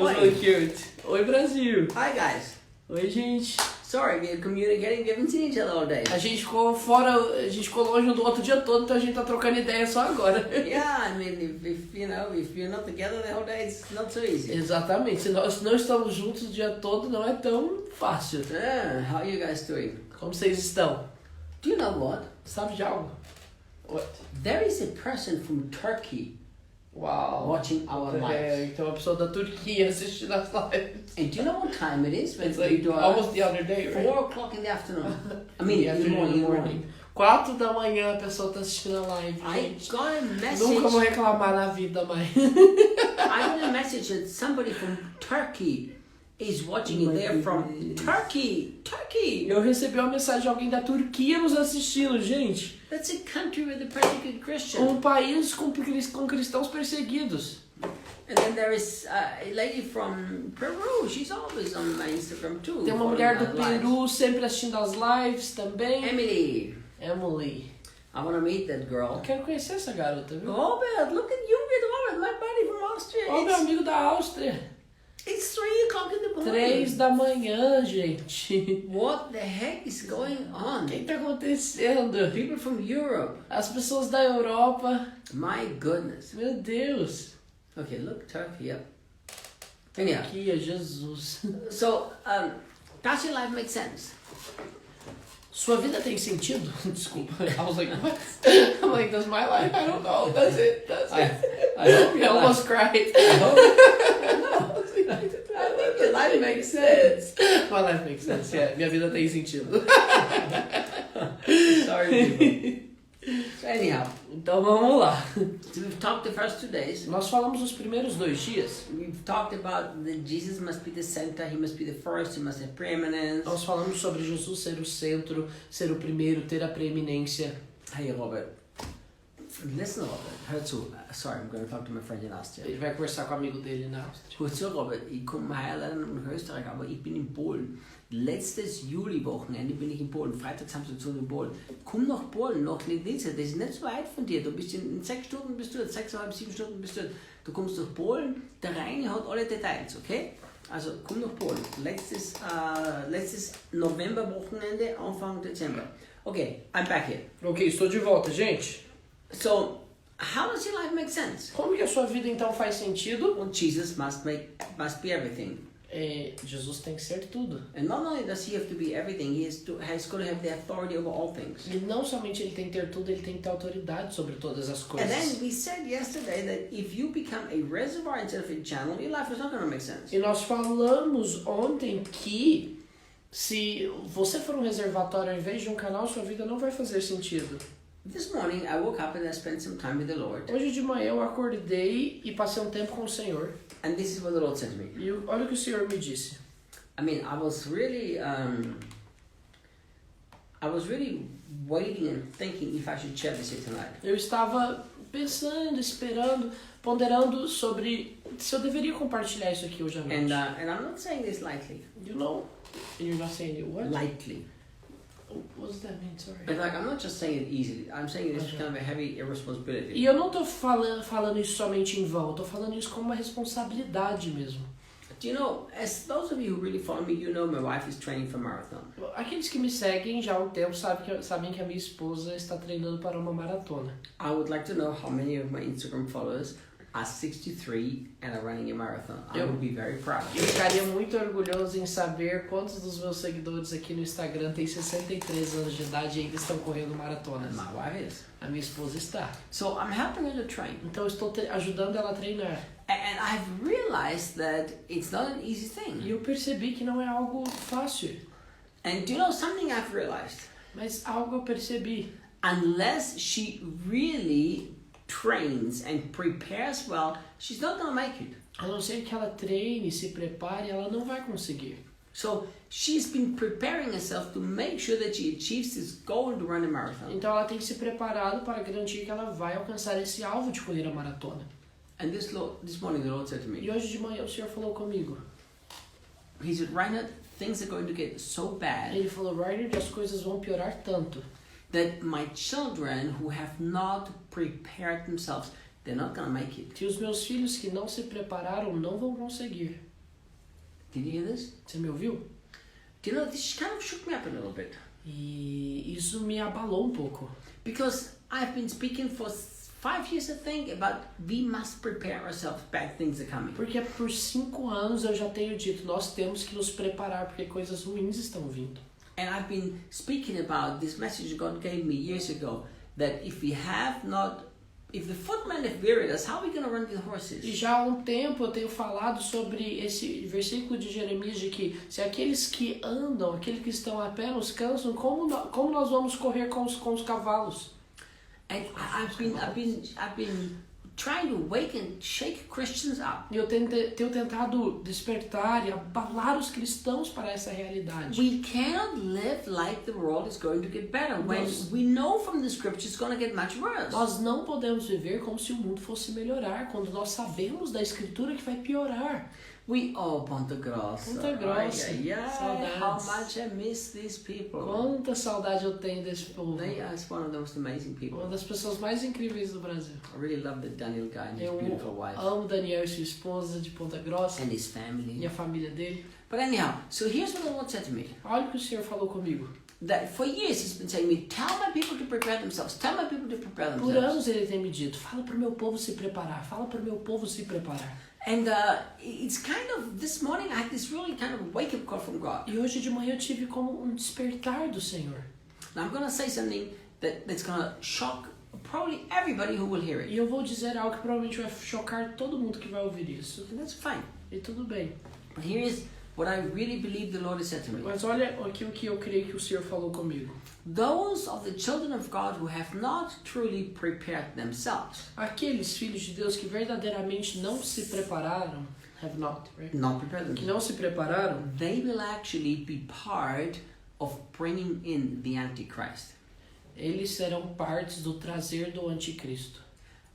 was really cute. Oi, Brasil. Hi guys. Oi, gente. Sorry, we're communicating. We haven't seen each other all day. A gente ficou fora, a gente ficou longe um do outro o dia todo, então a gente tá trocando ideia só agora. Yeah, I mean, if you're not together the whole day, it's not so easy. Exatamente. Se nós não estamos juntos o dia todo, não é tão fácil. How are you guys doing? Como vocês estão? Do you know what? Sabe de algo? What? There is a person from Turkey Uau. watching our lives. Então uma pessoa da Turquia assistindo as lives. And do you know what time it is? When It's we like do almost the other day, right? 4 o'clock in the afternoon. I mean, in the morning. 4 da manhã a pessoa tá assistindo a live, I gente. got a message. Nunca vou reclamar na vida, mãe. I got a message that somebody from Turkey is watching it. They're from Turkey. Turkey. Eu recebi uma mensagem de alguém da Turquia nos assistindo, gente. That's a country with a persecuted Christian. País com cristãos perseguidos. And then there is a lady from Peru. She's always on my Instagram too. Tem uma mulher do Peru sempre assistindo as lives também. Emily. Emily. I want to meet that girl. Eu quero conhecer essa garota, viu? Robert, look at you with Robert, my buddy from Austria. Ó, meu amigo da Áustria. It's 3 o'clock in the morning. 3 da manhã, gente. What the heck is going on? O que tá acontecendo? People from Europe. As pessoas da Europa. My goodness. Meu Deus. Okay, look, Turkey, yeah. Anyhow. Turquia, Jesus. So, does your life make sense? Sua vida tem sentido? Desculpa. I was like, what? I'm like, does my life? I don't know. Does it? Does it? I hope I your almost cried. I think your life makes sense. My life makes sense, yeah. Minha vida tem sentido. Sorry, people. So anyhow, Então vamos lá. so we've talked the first 2 days. Nós falamos os primeiros 2 dias. We've talked about that Jesus must be the center, he must be the first, he must have preeminence. Nós falamos sobre Jesus ser o centro, ser o primeiro, ter a preeminência. Hey Robert, listen Robert, hör zu. Sorry, I'm going to talk to my friend in Austria. Ele vai conversar com o amigo dele na Áustria. Hör zu Robert, ich komme leider nach Österreich, aber ich bin in Polen. Letztes Juli-Wochenende bin ich in Polen, Freitag, Samstag, Sonntag in Polen. Komm nach Polen, nach Gliwice, das ist nicht so weit von dir. Du bist in 6 Stunden bist du dort, 6,5, 7 Stunden bist du dort. Du kommst nach Polen, der Reini hat alle Details, okay? Also komm nach Polen. Letztes November-Wochenende, Anfang Dezember. Okay, I'm back here. Ok, estou de volta, gente. So, how does your life make sense? Como que a sua vida então faz sentido? Well, Jesus must be everything. Jesus tem que ser tudo. And not only does he have to be everything, he's got to have the authority over all things. E não somente ele tem que ter tudo, ele tem que ter autoridade sobre todas as coisas. And then we said yesterday that if you become a reservoir instead of a channel, your life is not going to make sense. E nós falamos ontem que se você for um reservatório ao invés de um canal, sua vida não vai fazer sentido. This morning I woke up and I spent some time with the Lord. Hoje de manhã eu acordei e passei um tempo com o Senhor. And this is what the Lord said to me. E olha o que o Senhor me disse. I mean, I was really waiting and thinking if I should share this here tonight. Eu estava pensando, esperando, ponderando sobre se eu deveria compartilhar isso aqui hoje à noite. And I'm not saying this lightly. You know, and you're not saying it what? Lightly. What does that mean? Sorry. But like, I'm not just saying it easily. I'm saying it's kind of a heavy irresponsibility. E eu não tô falando isso somente em vão, eu tô falando isso como uma responsabilidade mesmo. Do you know, as those of you who really follow me, you know my wife is training for marathon. Aqueles que me seguem já há um tempo sabem que a minha esposa está treinando para uma maratona. I would like to know how many of my Instagram followers are 63 and are running a marathon. I would be very proud. Eu ficaria muito orgulhoso em saber quantos dos meus seguidores aqui no Instagram têm 63 anos de idade e ainda estão correndo maratonas. My wife is. A minha esposa está. So I'm helping her to train. Então eu estou ajudando ela a treinar. And I've realized that it's not an easy thing. E eu percebi que não é algo fácil. And do you know something I've realized? Mas algo eu percebi. Unless she really trains and prepares well, she's not going to make it. A não ser que ela treine, se prepare, ela não vai conseguir. So she's been preparing herself to make sure that she achieves this goal to run a marathon. Então ela tem se preparado para garantir que ela vai alcançar esse alvo de correr a maratona. And this morning the Lord said to me, E hoje de manhã o Senhor falou comigo. He said, Reinhard, things are going to get so bad. Ele falou, Reinhard, as coisas vão piorar tanto. That my children who have not prepared themselves, they're not going to make it. Que os meus filhos que não se prepararam não vão conseguir. Did you hear this? Você me ouviu? Do you know, this kind of shook me up a little bit. E isso me abalou um pouco. Because I've been speaking for 5 years, I think, about we must prepare ourselves, bad things are coming. Porque por 5 anos eu já tenho dito, nós temos que nos preparar porque coisas ruins estão vindo. And I've been speaking about this message God gave me years ago, that if the footmen have wearied us, how are we going to run with horses? E já há um tempo eu tenho falado sobre esse versículo de Jeremias de que se aqueles que andam, aqueles que estão a pé nos cansam, como nós vamos correr com os cavalos? And I've been trying to wake and shake Christians up. E eu tenho tentado despertar e abalar os cristãos para essa realidade. We cannot live like the world is going to get better when we know from the scriptures it's going to get much worse. Nós não podemos viver como se o mundo fosse melhorar, quando nós sabemos da escritura que vai piorar. Ponta Grossa. Ponta Grossa. Saudades. How much I miss these people. Quanta saudade eu tenho desse povo. They are one of the most amazing people. Uma das pessoas mais incríveis do Brasil. I really love the Daniel guy and his beautiful wife. Eu amo Daniel e sua esposa de Ponta Grossa. And his family. E a família dele. But anyhow, so here's what the Lord said to me. Olha o que o Senhor falou comigo. That for years he's been saying to me, tell my people to prepare themselves. Tell my people to prepare Por themselves. anos ele tem me dito, fala para o meu povo se preparar. Fala para o meu povo se preparar. And it's kind of, this morning I had this really kind of wake-up call from God. E hoje de manhã eu tive como um despertar do Senhor. Now I'm going to say something that's going to shock probably everybody who will hear it. E eu vou dizer algo que provavelmente vai chocar todo mundo que vai ouvir isso. And that's fine. E tudo bem. But here is what I really believe the Lord has said to me. Mas olha aqui o que eu creio que o Senhor falou comigo. Those of the children of God who have not truly prepared themselves. Aqueles filhos de Deus que verdadeiramente não se prepararam, have not, right? Not prepared Que themselves. não se prepararam, They will actually be part of bringing in the Antichrist. eles serão partes do trazer do anticristo.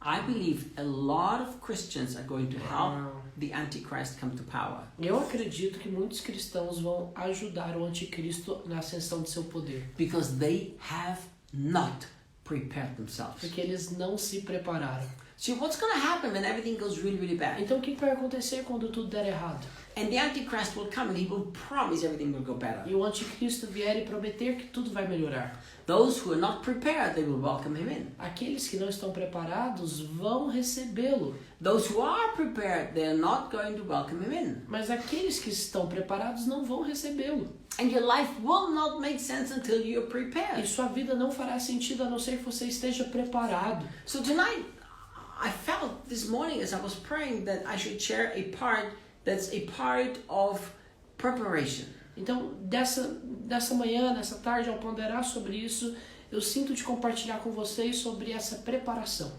I believe a lot of Christians are going to help the Antichrist come to power. Eu acredito que muitos cristãos vão ajudar o anticristo na ascensão de seu poder. Because they have not prepared themselves. Porque eles não se prepararam. See, what's going to happen when everything goes really, really bad? Então o que vai acontecer quando tudo der errado? And the Antichrist will come and he will promise everything will go better. E o anticristo vier e prometer que tudo vai melhorar. Those who are not prepared, they will welcome him in. Aqueles que não estão preparados vão recebê-lo. Those who are prepared, they are not going to welcome him in. Mas aqueles que estão preparados não vão recebê-lo. And your life will not make sense until you're prepared. E sua vida não fará sentido a não ser que você esteja preparado. So tonight, I felt this morning as I was praying that I should share a part that's a part of preparation. Então, dessa manhã, nessa tarde, ao ponderar sobre isso, eu sinto de compartilhar com vocês sobre essa preparação.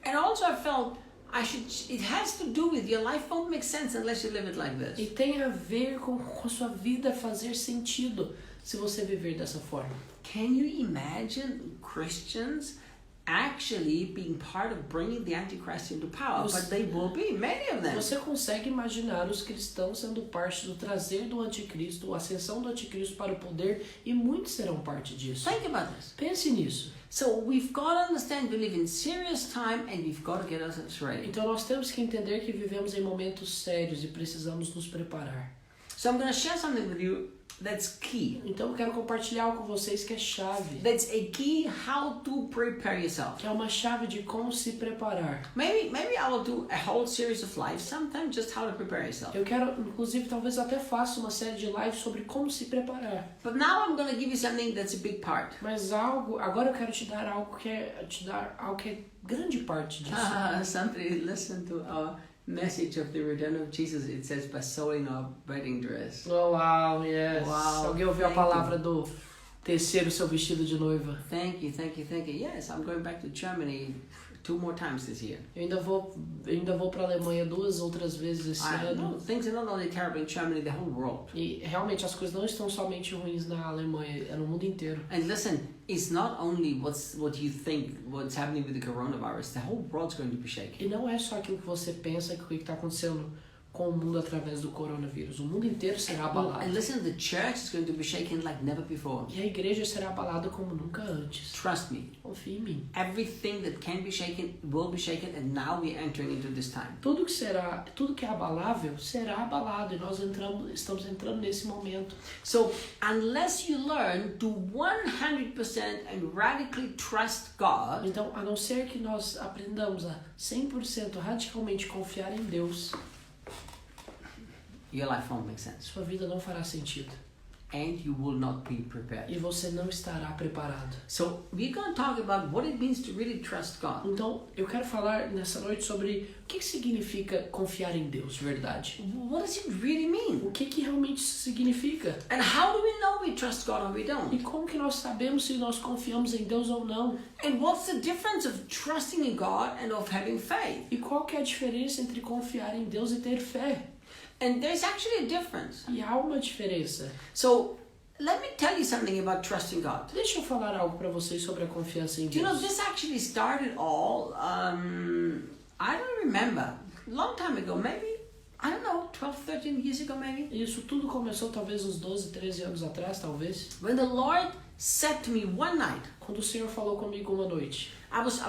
And also I felt it has to do with your life won't make sense unless you live it like this. E tem a ver com a sua vida fazer sentido se você viver dessa forma. Can you imagine Christians actually being part of bringing the Antichrist into power? But they will be, many of them. Você consegue imaginar os cristãos sendo parte do trazer do anticristo, a ascensão do anticristo para o poder, e muitos serão parte disso. Think about this. Pense nisso. So we've got to understand we live in serious time and we've got to get ourselves ready. Então nós temos que entender que vivemos em momentos sérios e precisamos nos preparar. So I'm going to share something with you that's key. Então eu quero compartilhar algo com vocês que é chave. That's a key how to prepare yourself. Que é uma chave de como se preparar. Maybe I will do a whole series of lives sometime just how to prepare yourself. Eu quero, inclusive, talvez até faça uma série de lives sobre como se preparar. But now I'm going to give you something that's a big part. Mas agora eu quero te dar algo que é grande parte disso. Somebody listened to our message of the return of Jesus. It says by sewing our wedding dress. Oh, wow, yes. Wow, Alguém ouviu a palavra do tecer o seu vestido de noiva? Thank you. Yes, I'm going back to Germany 2 more times this year. Eu ainda vou para a Alemanha 2 outras vezes esse ano. Things are not only terrible in Germany, the whole world. E realmente as coisas não estão somente ruins na Alemanha, é no mundo inteiro. And listen, it's not only what you think, what's happening with the coronavirus. The whole world's going to be shaken. E não é só aquilo que você pensa que o que está acontecendo com o mundo através do coronavírus. O mundo inteiro será abalado. And listen, the church is going to be shaken like never before. E a igreja será abalada como nunca antes. Trust me. Confie em mim. Everything that can be shaken will be shaken, and now we're entering into this time. Tudo que é abalável será abalado e nós estamos entrando nesse momento. So, unless you learn to 100% and radically trust God, Então, a não ser que nós aprendamos a 100% radicalmente confiar em Deus, your life won't make sense. sua vida não fará sentido. And you will not be prepared. E você não estará preparado. So, we're going to talk about what it means to really trust God. Então, eu quero falar nessa noite sobre o que significa confiar em Deus, de verdade. What does it really mean? O que realmente isso significa? And how do we know we trust God or we don't? E como que nós sabemos se nós confiamos em Deus ou não? And what's the difference of trusting in God and of having faith? E qual que é a diferença entre confiar em Deus e ter fé? And there's actually a difference. E há uma diferença. So, let me tell you something about trusting God. Deixa eu falar algo para vocês sobre a confiança em Do you know, Deus. this actually started all, I don't remember, long time ago, maybe, I don't know, 12, 13 years ago maybe. Isso tudo começou talvez uns 12, 13 anos atrás, talvez. When the Lord said to me one night, Quando o Senhor falou comigo uma noite. I was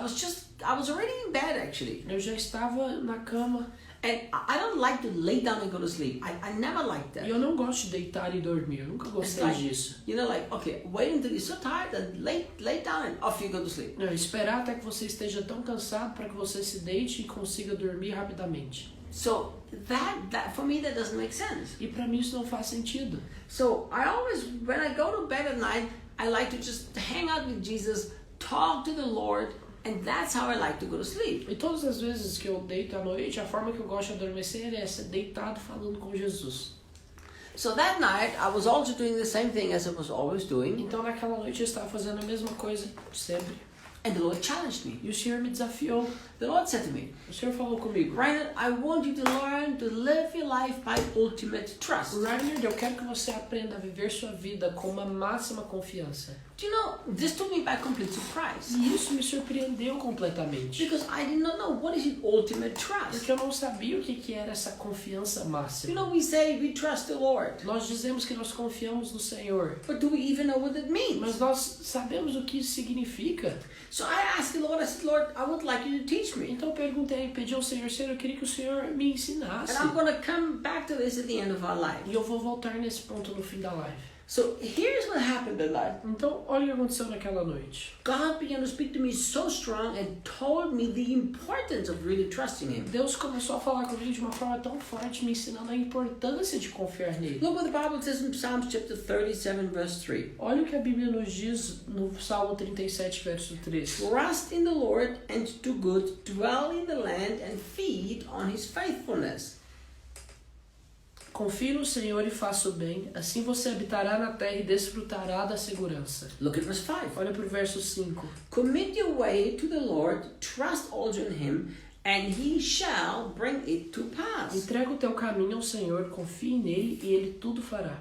already in bed actually. Eu já estava na cama. And I don't like to lay down and go to sleep. I never liked E that. eu não gosto de deitar e dormir. Eu nunca It's gostei like, disso. you know, like, okay, wait until you're so tired, then lay down and off you go to sleep. Não, esperar até que você esteja tão cansado para que você se deite e consiga dormir rapidamente. So that for me, that doesn't make sense. E para mim isso não faz sentido. So I always, when I go to bed at night, I like to just hang out with Jesus, talk to the Lord, and that's how I like to go to sleep. E todas as vezes que eu deito à noite, a forma que eu gosto de adormecer é essa, deitado falando com Jesus. So that night, I was also doing the same thing as I was always doing, Então naquela noite eu estava fazendo a mesma coisa de sempre. and the Lord challenged me. E o Senhor me desafiou. The Lord said to me, O Senhor falou comigo. Reinhard, I want you to learn to live your life by ultimate trust. Reinhard, eu quero que você aprenda a viver sua vida com uma máxima confiança. Do you know, this took me by complete surprise. E isso me surpreendeu completamente. Because I did not know what is it ultimate trust. Porque eu não sabia o que era essa confiança You máxima. know, we say we trust the Lord, Nós dizemos que nós confiamos no Senhor. but do we even know what it means? Mas nós sabemos o que isso significa. So I asked the Lord, I said, Lord, I would like you to teach me. Então eu perguntei, pedi ao Senhor, Senhor, eu queria que o Senhor me ensinasse. And I'm going to come back to this at the end of our life. E eu vou voltar nesse ponto no fim da live. So here's what happened that night. Então, olha o que aconteceu naquela noite. God began to speak to me so strong and told me the importance of really trusting Him. Deus começou a falar comigo de uma forma tão forte, me ensinando a importância de confiar nele. Look what the Bible says in Psalms chapter 37, verse 3. Olha o que a Bíblia nos diz no Salmo 37, verso 3. Trust in the Lord and do good, dwell in the land and feed on His faithfulness. Confie no Senhor e faça o bem, assim você habitará na terra e desfrutará da segurança. Look at verse 5. Olha para o verso 5. Commit your way to the Lord, trust also in Him, and He shall bring it to pass. Entrega o teu caminho ao Senhor, confie nele e ele tudo fará.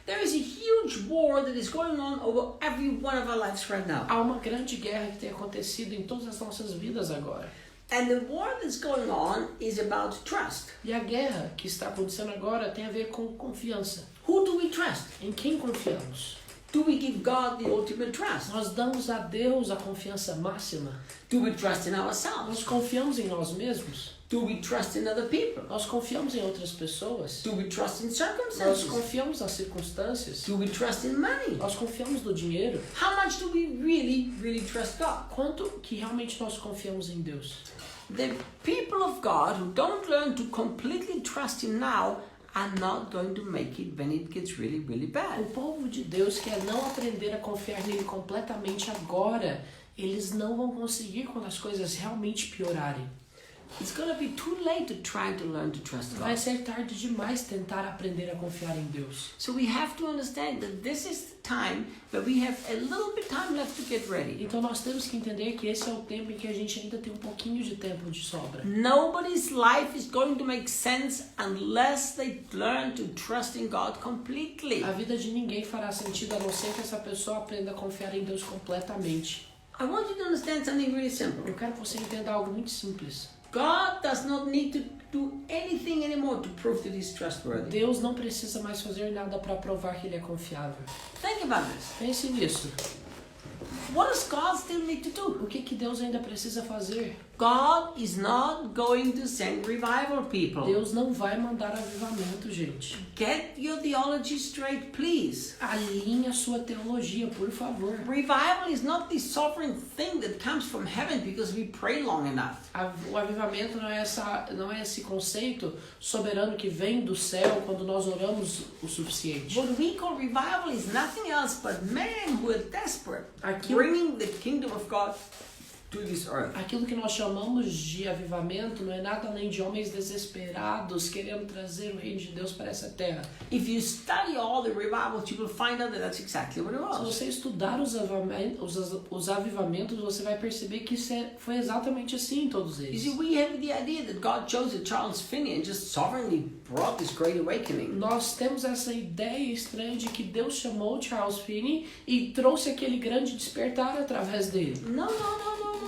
There is a huge war that is going on over every one of our lives right now. Há uma grande guerra que tem acontecido em todas as nossas vidas agora. And the war that's going on is about trust. E a guerra que está acontecendo agora tem a ver com confiança. Who do we trust? Em quem confiamos? Do we give God the ultimate trust? Nós damos a Deus a confiança máxima. Do we trust in Nós ourselves? confiamos em nós mesmos. Do we trust in other people? Nós confiamos em outras pessoas. Do we trust in Nós circumstances? confiamos nas circunstâncias. Do we trust in money? Nós confiamos no dinheiro. How much do we really trust God? Quanto que realmente nós confiamos em Deus? The people of God who don't learn to completely trust Him now are not going to make it when it gets really O bad. povo de Deus que é não aprender a confiar nele completamente agora, eles não vão conseguir quando as coisas realmente piorarem. It's going to be too late to try to learn to trust Vai God. ser tarde demais tentar aprender a confiar em Deus. So we have to understand that this is the time where we have a little bit time left to get ready. Então nós temos que entender que esse é o tempo em que a gente ainda tem um pouquinho de tempo de sobra. Nobody's life is going to make sense unless they learn to trust in God completely. A vida de ninguém fará sentido a não ser que essa pessoa aprenda a confiar em Deus completamente. I want you to understand something really simple. Eu quero que você entenda algo muito simples. God does not need to do anything anymore to prove that he's trustworthy. Deus não precisa mais fazer nada para provar que ele é confiável. Think about this. Pense nisso. What does God still need to do? O que Deus ainda precisa fazer? God is not going to send revival people. Deus não vai mandar avivamento, gente. Get your theology straight, please. Alinhe a sua teologia, por favor. Revival is not the sovereign thing that comes from heaven because we pray long enough. O avivamento não é esse conceito soberano que vem do céu quando nós oramos o suficiente. What we call revival is nothing else but men who are desperate, bringing the kingdom of God to this earth. Aquilo que nós chamamos de avivamento não é nada além de homens desesperados querendo trazer o reino de Deus para essa terra. If you study all the revivals, you will find out that that's exactly what it Se was. você estudar os avivamentos, você vai perceber que foi exatamente assim em todos You eles. see, we have the idea that God chose Charles Finney and just sovereignly brought this great awakening. Nós temos essa ideia estranha de que Deus chamou Charles Finney e trouxe aquele grande despertar através dele. No.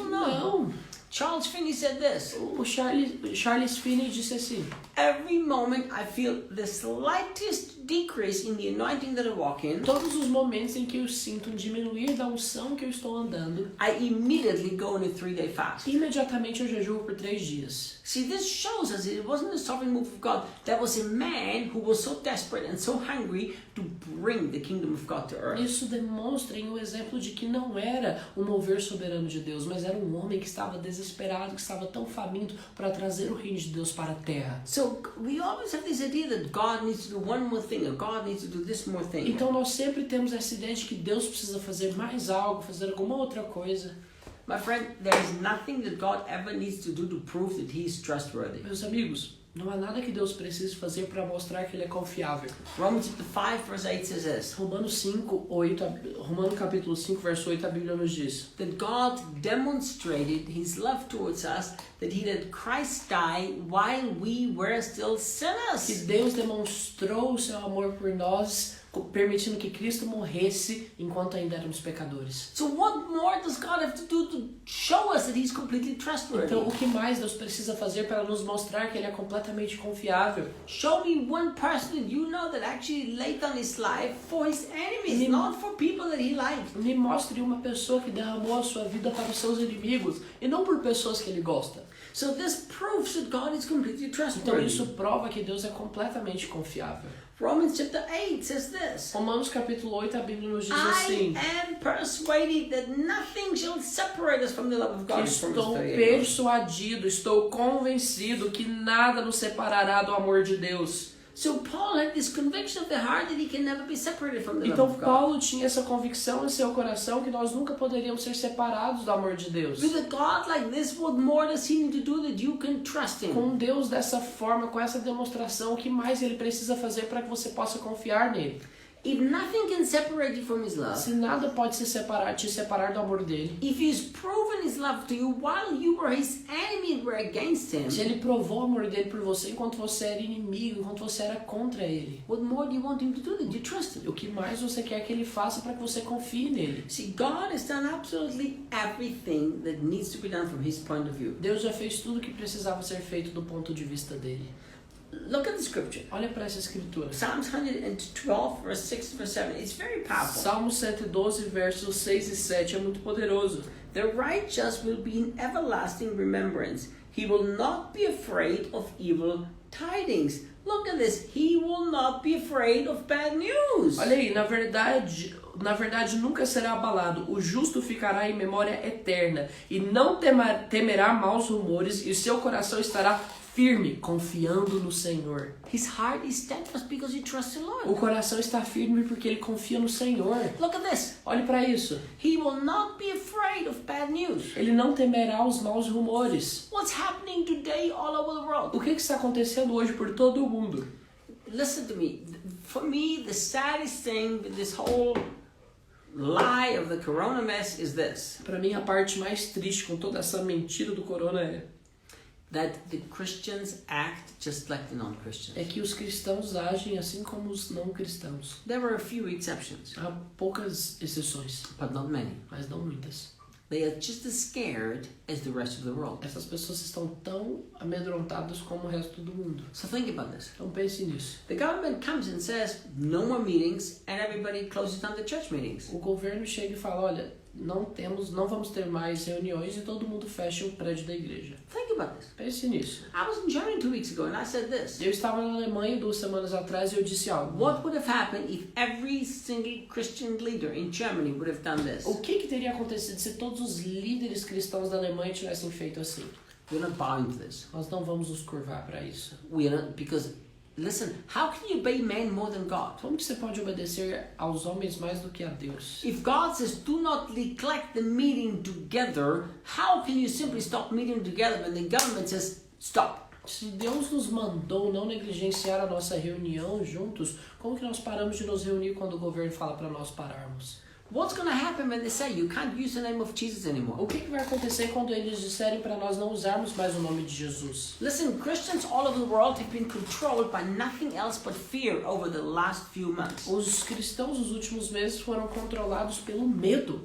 Não. Charles Finney said this. O Charles Finney disse assim: Every moment I feel the slightest decrease in the anointing that I walk in, todos os momentos em que eu sinto um diminuir da unção que eu estou andando, I immediately go in a 3-day fast. imediatamente eu jejuo por 3 dias. See, this shows us it wasn't a sovereign move of God. That was a man who was so desperate and so hungry to bring the kingdom of God to earth. Isso demonstra um exemplo de que não era o mover soberano de Deus, mas era um homem que estava desesperado, que estava tão faminto para trazer o reino de Deus para a terra. So we always have this idea that God needs to do one more thing, or God needs to do this more thing. Então nós sempre temos essa ideia de que Deus precisa fazer mais algo, fazer alguma outra coisa. My friend, there is nothing that God ever needs to do to prove that He is trustworthy. Meus amigos, não há nada que Deus precise fazer para mostrar que ele é confiável. Romans chapter 5 verse 8 says this. Romanos capítulo 5, verso 8, a Bíblia nos diz: That God demonstrated His love towards us, that He let Christ die while we were still que sinners. Deus demonstrou o seu amor por nós, permitindo que Cristo morresse enquanto ainda éramos pecadores. So what more does God have to do to show us that He's completely trustworthy? Então, o que mais Deus precisa fazer para nos mostrar que ele é completamente confiável? Show me one person that you know that actually laid down his life for his enemies, not for people that he liked. Me mostre uma pessoa que derramou a sua vida para os seus inimigos e não por pessoas que ele gosta. So this proves that God is completely Então, trustworthy. isso prova que Deus é completamente confiável. Romans chapter 8 says this. Romanos capítulo 8, a Bíblia nos diz I assim: am persuaded that nothing shall separate us from the love of God. estou persuadido, estou convencido que nada nos separará do amor de Deus. So Paul had this conviction of the heart that he can never be separated from the love Então of God. Paulo tinha essa convicção em seu coração que nós nunca poderíamos ser separados do amor de Deus. With a God like this, what more does he need to do that you can trust him? Com Deus dessa forma, com essa demonstração, o que mais ele precisa fazer para que você possa confiar nele? If nothing can separate you from his love, Se nada pode te separar do amor dele, if he's proven his love to you while you were his enemy and were against him, se ele provou o amor dele por você enquanto você era inimigo, enquanto você era contra ele, what more do you want him to do that you trust him? o que mais você quer que ele faça para que você confie nele? See, God has done absolutely everything that needs to be done from his point of view. Deus já fez tudo o que precisava ser feito do ponto de vista dele. Look at the scripture. Olha para essa escritura. Psalms 112, verse 6 to verse 7. It's very powerful. Salmo 112, versos 6 e 7 é muito poderoso. The righteous will be in everlasting remembrance. He will not be afraid of evil tidings. Look at this. He will not be afraid of bad news. Olha aí, na verdade nunca será abalado. O justo ficará em memória eterna e não temerá maus rumores e seu coração estará firme, confiando no Senhor. His heart is steadfast because he trusts the Lord. O coração está firme porque ele confia no Senhor. Look at this. Olhe para isso. He will not be afraid of bad news. Ele não temerá os maus rumores. What's happening today all over the world? O que está acontecendo hoje por todo o mundo? Listen to me. For me, the saddest thing with this whole lie of the corona mess is this. Para mim, a parte mais triste com toda essa mentira do corona that the Christians act just like the non-Christians. é que os cristãos agem assim como os não cristãos. There were a few exceptions, Há poucas exceções, but not many. mas não muitas. They are just as scared as the rest of the world. Essas pessoas estão tão amedrontadas como o resto do mundo. So think about this. Então pense nisso. The government comes and says, no more meetings, and everybody closes down the church meetings. O governo chega e fala, olha, não vamos ter mais reuniões e todo mundo fecha o prédio da igreja. Think about this. Pense nisso. I was in Germany 2 weeks ago and I said this. Eu estava na Alemanha 2 semanas atrás e eu disse algo. What would have happened if every single Christian leader in Germany would have done this? O que teria acontecido se todos os líderes cristãos da Alemanha tivessem feito assim? We're not bowing to this. Nós não vamos nos curvar para isso. We are not, because, listen, how can you obey man more than God? Como que você pode obedecer aos homens mais do que a Deus? If God says, do not neglect the meeting together, how can you simply stop meeting together when the government says, stop? Se Deus nos mandou não negligenciar a nossa reunião juntos, como que nós paramos de nos reunir quando o governo fala para nós pararmos? What's going to happen when they say you can't use the name of Jesus anymore? O que vai acontecer quando eles disserem para nós não usarmos mais o nome de Jesus? Listen, Christians all over the world have been controlled by nothing else but fear over the last few months. Os cristãos nos últimos meses foram controlados pelo medo.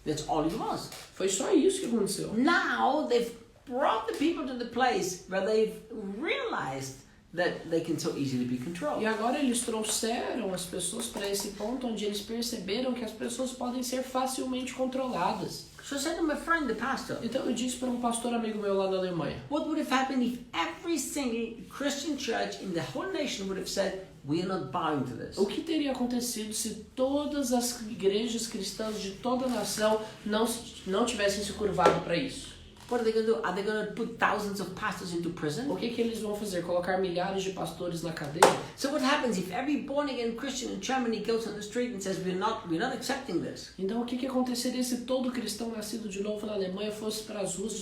That's all it was. Foi só isso que aconteceu. Now they've brought the people to the place where they've realized that they can so easily be controlled. E agora eles trouxeram as pessoas para esse ponto onde eles perceberam que as pessoas podem ser facilmente controladas. So I said to my friend, the pastor, Então eu disse para um pastor amigo meu lá na Alemanha, what would have happened if every single Christian church in the whole nation would have said, we are not bowing to this? o que teria acontecido se todas as igrejas cristãs de toda a nação não tivessem se curvado para isso? What are they going to do? Are they going to put thousands of pastors into prison? O que eles vão fazer? Colocar milhares de pastores na cadeia? So what happens if every born-again Christian in Germany goes on the street and says, we're not accepting this? Então o que aconteceria se todo cristão nascido de novo na Alemanha fosse para as ruas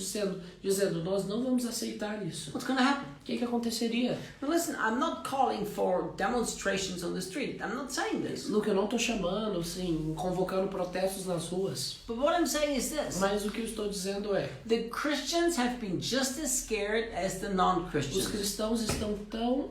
dizendo nós não vamos aceitar isso? What's going to happen? O que aconteceria? Now listen, I'm not calling for demonstrations on the street. I'm not saying this. Luke, eu não estou chamando, assim, convocando protestos nas ruas. But what I'm saying is this. Mas o que eu estou dizendo é, The Christians have been just as scared as the os non-Christians. cristãos estão tão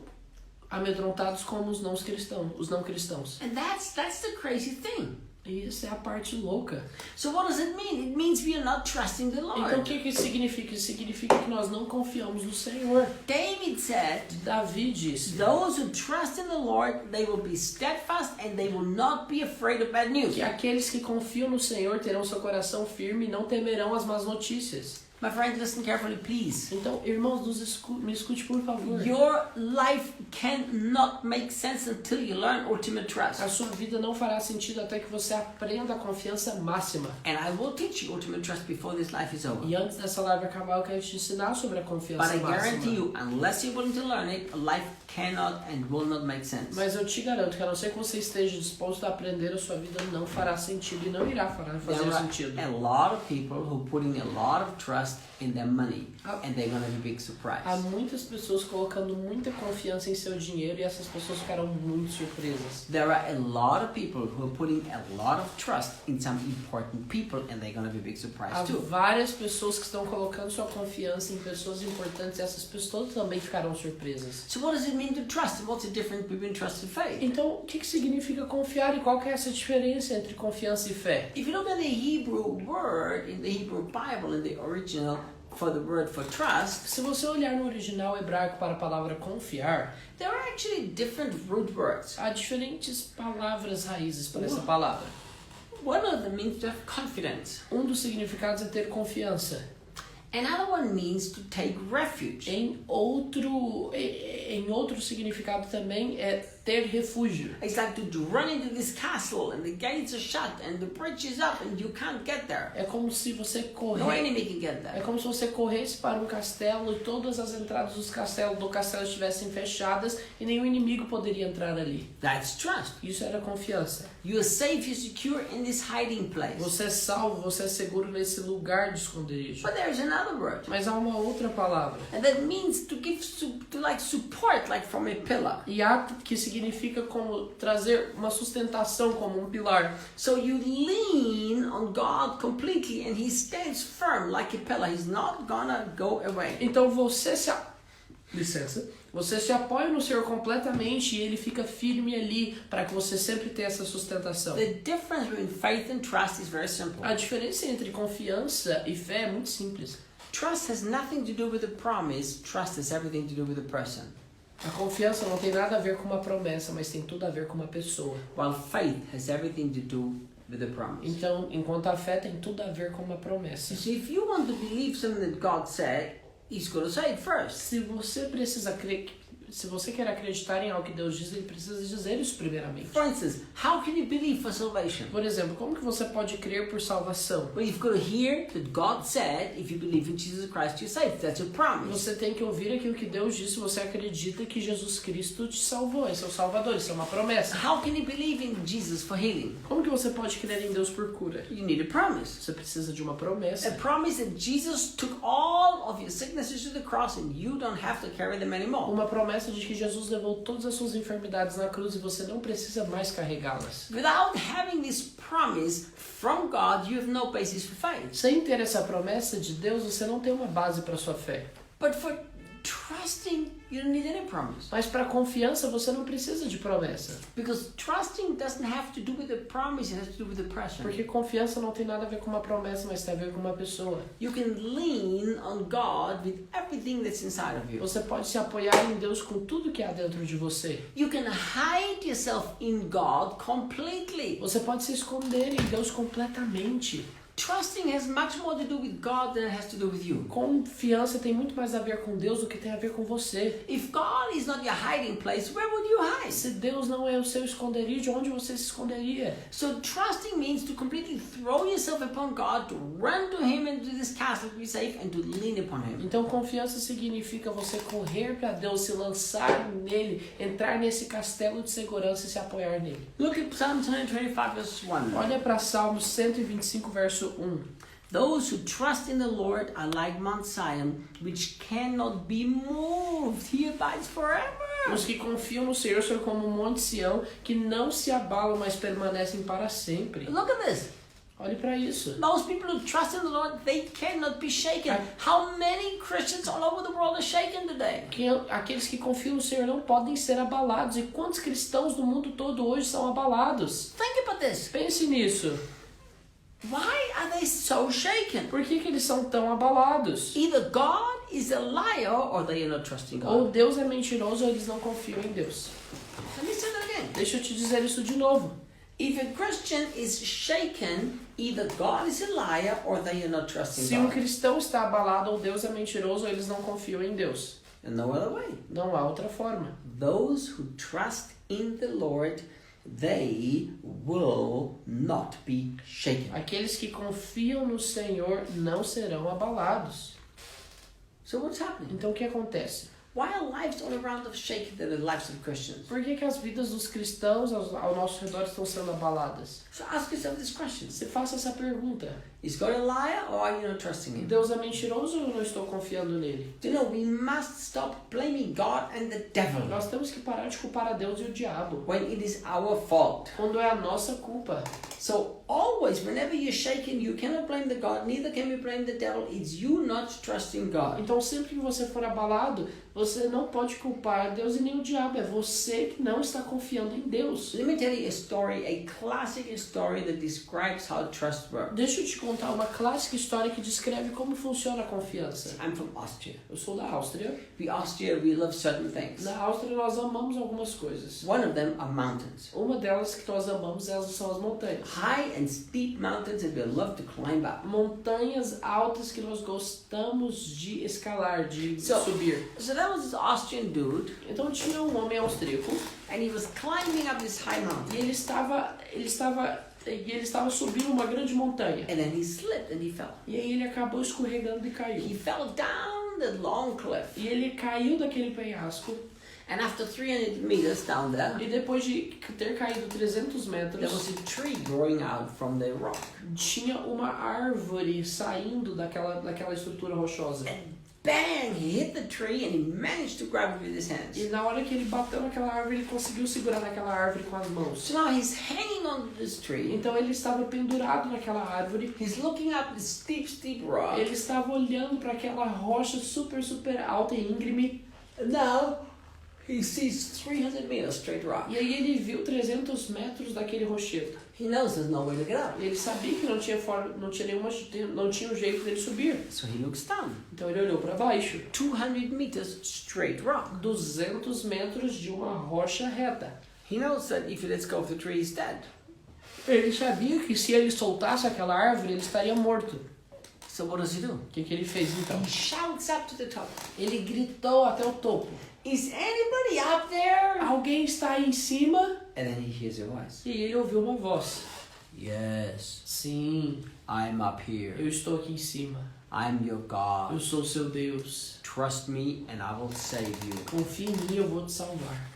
amedrontados como os não cristãos. And that's the crazy thing. E isso é a parte louca. So what does it mean? It means we are not trusting the Então o Lord. que isso significa? Isso significa que nós não confiamos no Senhor. David said, Davi disse those who trust in the Lord, they will be steadfast and they will not be afraid of bad news. que aqueles que confiam no Senhor terão seu coração firme e não temerão as más notícias. My friend, listen carefully, please. Então, irmãos, me escute por favor. Your life cannot make sense until you learn ultimate trust. A sua vida não fará sentido até que você aprenda a confiança máxima. And I will teach you ultimate trust before this life is over. E antes dessa live acabar, eu quero te ensinar sobre a confiança But I guarantee máxima. you, unless you're willing to learn it, life cannot and will not make sense. Mas eu te garanto que a não ser que você esteja disposto a aprender, a sua vida não fará sentido e não irá fazer There sentido. are a lot of people who are putting a lot of trust in their money, and they're going to be big Há surprised. muitas pessoas colocando muita confiança em seu dinheiro e essas pessoas ficarão muito surpresas. There are a lot of people who are putting a lot of trust in some important people, and they're going to be big Há surprised too. várias pessoas que estão colocando sua confiança em pessoas importantes e essas pessoas também ficarão surpresas. So what does it mean to trust? And what's the difference between trust and faith? Então, o que significa confiar e qual que é essa diferença entre confiança e fé? If you look at the Hebrew word in the Hebrew Bible, in the original for the word for trust, Se você olhar no original hebraico para a palavra confiar, there are actually different root words. há diferentes palavras raízes para essa palavra. One of them means to have confidence. Um dos significados é ter confiança. Another one means to take refuge. Em outro significado também é ter refúgio. It's like to run into this castle and the gates are shut and the bridge is up and you can't get there. É como se você No enemy can get É there. como se você corresse para um castelo e todas as entradas do castelo estivessem fechadas e nenhum inimigo poderia entrar ali. That's trust. Isso era confiança. You are safe, you're secure in this hiding place. Você é salvo, você é seguro nesse lugar de esconderijo. But there's another word. Mas há uma outra palavra. And that means to give support like from a pillar. E há que significa como trazer uma sustentação como um pilar. So you lean on God completely and he stands firm like a pillar. He's not gonna go away. Então Você se apoia no Senhor completamente e Ele fica firme ali para que você sempre tenha essa sustentação. The difference between faith and trust is very simple. A diferença entre confiança e fé é muito simples. Trust has nothing to do with the promise. Trust has everything to do with the person. A confiança não tem nada a ver com uma promessa, mas tem tudo a ver com uma pessoa. While faith has everything to do with the promise. Então, enquanto a fé tem tudo a ver com uma promessa. You see, if you want to believe something that God said, He's going to say it first. Se você quer acreditar em algo que Deus diz, Ele precisa dizer isso primeiramente. For instance, how can you believe for salvation? Por exemplo, como que você pode crer por salvação? Well, you've got to hear that God said, if you believe in Jesus Christ, you're saved. That's a promise. Você tem que ouvir aquilo que Deus disse se você acredita que Jesus Cristo te salvou. Esse é o Salvador, isso é uma promessa. How can you believe in Jesus for healing? Como que você pode crer em Deus por cura? You need a promise. Você precisa de uma A promessa. promise that Jesus took all of your sicknesses to the cross and you don't have to carry them anymore. Uma promessa de que Jesus levou todas as suas enfermidades na cruz e você não precisa mais carregá-las. Without having this promise from God, you have no basis for faith. Sem ter essa promessa de Deus, você não tem uma base para sua fé. But for trusting, you don't need any promise. Mas para confiança, você não precisa de promessa. Because trusting doesn't have to do with the promise, it has to do with the person. Porque confiança não tem nada a ver com uma promessa, mas tem a ver com uma pessoa. You can lean on God with everything that's inside of you. Você pode se apoiar em Deus com tudo que há dentro de você. You can hide yourself in God completely. Você pode se esconder em Deus completamente. Trusting has much more to do with God than it has to do with you. Confiança tem muito mais a ver com Deus do que tem a ver com você. If God is not your hiding place, where would you hide? Se Deus não é o seu esconderijo, onde você se esconderia? So trusting means to completely throw yourself upon God, to run to Him into this castle to be safe, and to lean upon Him. Então confiança significa você correr para Deus, se lançar nele, entrar nesse castelo de segurança e se apoiar nele. Look at Psalm 125 verse 1. Olha para Salmos 125, verso 1. Those who trust in the Lord are like Mount Zion, which cannot be moved. He abides forever. Os que confiam no Senhor são como o Monte Sião, que não se abalam, mas permanecem para sempre. Look at this. Olhe para isso. Those people who trust in the Lord, they cannot be shaken. How many Christians all over the world are shaken today? Aqueles que confiam no Senhor não podem ser abalados. E quantos cristãos do mundo todo hoje são abalados? Think about this. Pense nisso. Why are they so shaken? Por que eles são tão abalados? Either God is a liar or they are not trusting God. Ou Deus é mentiroso ou eles não confiam em Deus. Let me say that again. Deixa eu te dizer isso de novo. If a Christian is shaken, either God is a liar or they are not trusting Se um God. cristão está abalado, ou Deus é mentiroso ou eles não confiam em Deus. And no other way. Não há outra forma. Those who trust in the Lord, they will not be shaken. Aqueles que confiam no Senhor não serão abalados. So what's happening? Então o que acontece? Why are lives all around us shaken than the lives of Christians? Por que as vidas dos cristãos ao nosso redor estão sendo abaladas? So ask yourself this question. Você faça essa pergunta. Is God a liar or are you not trusting Him? Deus é mentiroso ou eu não estou confiando nele? Do you know, we must stop blaming God and the devil Nós temos que parar de culpar a Deus e o diabo. when it is our fault. Quando é a nossa culpa. So always, whenever you're shaken, you cannot blame the God, neither can you blame the devil. It's you not trusting God. Então sempre que você for abalado, você não pode culpar Deus e nem o diabo. É você que não está confiando em Deus. Let me tell you a story, a classic story that describes how trust works. Deixa eu te contar uma clássica história que descreve como funciona a confiança. I'm from Austria. Eu sou da Áustria. We love certain things. Na Áustria nós amamos algumas coisas. One of them are mountains. Uma delas que nós amamos, elas são as montanhas. High and steep mountains that we love to climb up. Montanhas altas que nós gostamos de escalar, de subir. So there was this Austrian dude, Então tinha um homem austríaco and he was climbing up this high mountain. e ele estava subindo uma grande montanha. And then he slipped and he fell. E aí ele acabou escorregando e caiu. He fell down the long cliff. E ele caiu daquele penhasco. And after 300 meters down there, E depois de ter caído 300 there metros, was a tree growing out from the rock. tinha uma árvore saindo daquela estrutura rochosa. And bang, he hit the tree and he managed to grab it with his hands. E na hora que ele bateu naquela árvore, ele conseguiu segurar naquela árvore com as mãos. So now he's hanging on this tree. Então ele estava pendurado naquela árvore. He's looking up this steep rock. Ele estava olhando para aquela rocha super alta e íngreme. And now he sees 300 meters straight rock. E aí ele viu 300 metros daquele rochedo. He knows there's no way to get up. E ele sabia que não tinha um jeito dele subir. So he looks down. Então ele olhou para baixo. 200 meters straight rock. 200 metros de uma rocha reta. He knows that if he lets go of the tree, he's dead. Ele sabia que se ele soltasse aquela árvore, ele estaria morto. So what does he do? O que ele fez então? He shouts up to the top. Ele gritou até o topo. Is anybody up there? Alguém está aí em cima? And then he hears a voice. E ele ouviu uma voz. Yes, Sim, I'm up here. eu estou aqui em cima. I'm your Eu God. sou seu Deus. Trust me and I will save you. Confia em mim, eu vou te salvar.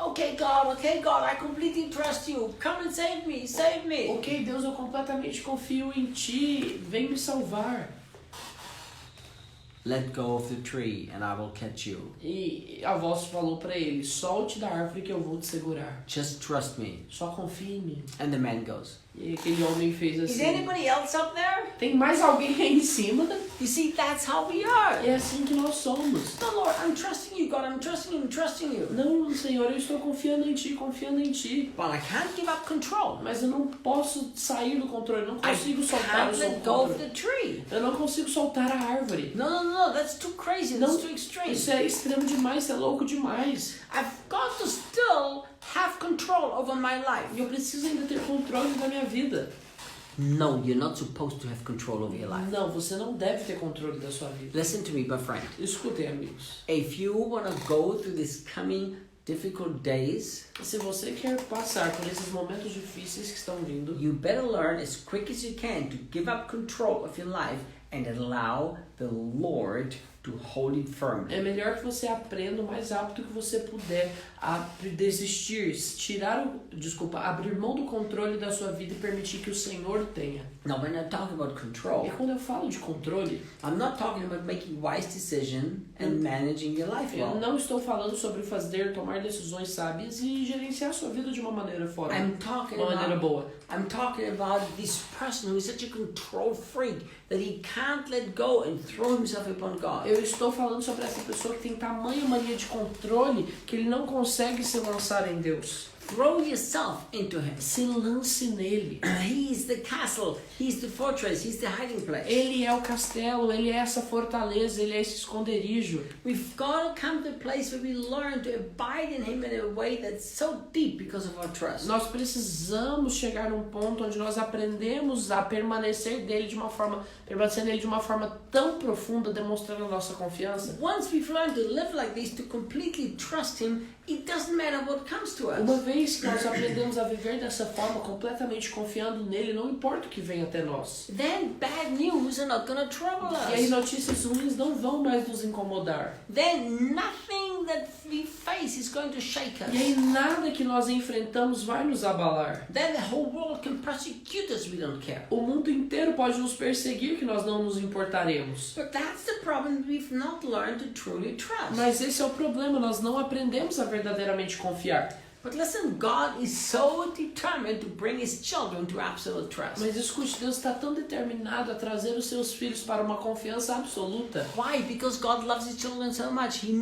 Okay, God, I completely trust you. Come and save me, save me. Ok, Deus, eu completamente confio em ti. Vem me salvar. Let go of the tree and I will catch you. E a voz falou para ele, solte da árvore que eu vou te segurar. Just trust me. Só confia em mim. And the man goes. E aquele homem fez Is assim. anybody else up there? Tem mais alguém aí em cima? You see, that's how we are. É assim que nós somos. No, Lord, I'm trusting you, God. I'm trusting you. Não, Senhor, eu estou confiando em ti, confiando em ti. But I can't give up control. Mas eu não posso sair do controle, eu não consigo I soltar o can't seu let go of controle. the tree. Eu não consigo soltar a árvore. No, that's too crazy. Não, That's too extreme. isso é extremo demais, isso é louco demais. I've got to still have control over my life. E eu preciso ainda ter controle da minha vida. No, you're not supposed to have control over your life. Não, você não deve ter controle da sua vida. Listen to me, my friend. Escutem, amigos. If you want to go through these coming difficult days, Se você quer passar por esses momentos difíceis que estão vindo, you better learn as quick as you can to give up control of your life and allow the Lord to hold it firmly. é melhor que você aprenda o mais rápido que você puder a desistir, abrir mão do controle da sua vida e permitir que o Senhor tenha. Now, when I talk about E control, quando eu falo de controle, I'm not talking about making wise decisions and managing your life eu well. não estou falando sobre tomar decisões sábias e gerenciar sua vida de uma maneira fora, I'm talking uma maneira about boa. I'm talking about this person who is such a control freak that he can't let go and throw himself upon God. Eu estou falando sobre essa pessoa que tem tamanha mania de controle que ele não consegue se lançar em Deus. Throw yourself into him. Se lance nele. He is the castle, he's the fortress, he's the hiding place. Ele é o castelo, ele é essa fortaleza, ele é esse esconderijo. We've got to come to a place where we learn to abide in him in a way that's so deep because of our trust. Nós precisamos chegar num ponto onde nós aprendemos a permanecer nele de uma forma tão profunda, demonstrando a nossa confiança. Once we've learned to live like this, to completely trust him, it doesn't matter what comes to us. Uma vez que nós aprendemos a viver dessa forma, completamente confiando nele, não importa o que vem até nós. Then bad news are not going to trouble E aí us. notícias ruins não vão mais nos incomodar. Then nothing that we face is going to shake E aí us. nada que nós enfrentamos vai nos abalar. Then the whole world can persecute us, we don't care. O mundo inteiro pode nos perseguir que nós não nos importaremos. But that's the problem, we've not learned to truly trust. Mas esse é o problema, nós não aprendemos a verdadeiramente confiar. But listen, God is so determined to bring his children to absolute trust. Mas escute, Deus está tão determinado a trazer os seus filhos para uma confiança absoluta. Why? Because God loves his children so much. He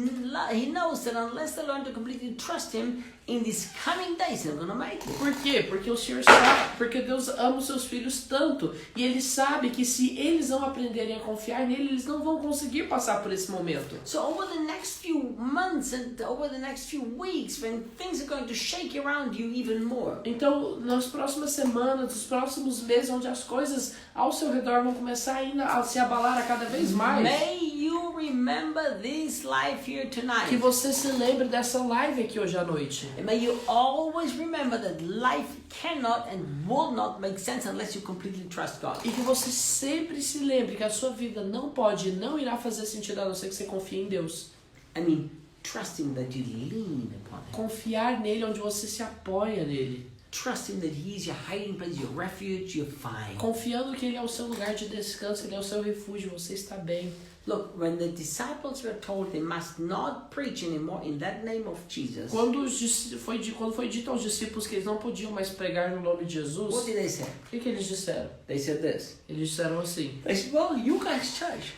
knows that unless they learn to completely trust him, in these coming days they're going to make it. Por quê? Porque o Senhor sabe, porque Deus ama os seus filhos tanto e Ele sabe que se eles não aprenderem a confiar nele, eles não vão conseguir passar por esse momento. So over the next few months and over the next few weeks, when things are going to shake around you even more, Então, nas próximas semanas, nos próximos meses, onde as coisas ao seu redor vão começar ainda a se abalar a cada vez mais, may you remember this life here tonight. que você se lembre dessa live aqui hoje à noite. And may you always remember that life cannot and will not make sense unless you completely trust God. E que você sempre se lembre que a sua vida não pode e não irá fazer sentido a não ser que você confie em Deus. I mean, trusting that you lean upon him. Confiar nele onde você se apoia nele. Trusting that he is your hiding place, your refuge, you're fine. Confiando que ele é o seu lugar de descanso, ele é o seu refúgio, você está bem. Look, when the disciples were told they must not preach anymore in that name of Jesus, Quando foi dito aos discípulos que eles não podiam mais pregar no nome de what Jesus, did they say? o que eles disseram? They said this. Eles disseram assim, They said, well, you guys judge.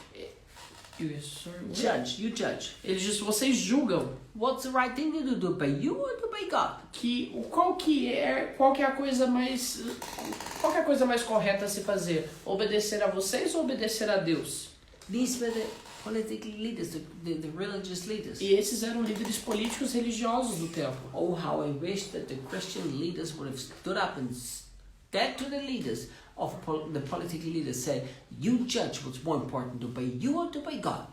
Judge, you judge. Ele diz, vocês julgam What's the right thing to do? To obey you or to obey God? qual que é a coisa mais correta a se fazer? Obedecer a vocês ou obedecer a Deus? These were the political leaders, the religious leaders. E esses eram líderes políticos religiosos do tempo. Oh, how I wish that the Christian leaders would have stood up and said to the leaders of the political leaders, said, you judge what's more important, to obey you or to obey God.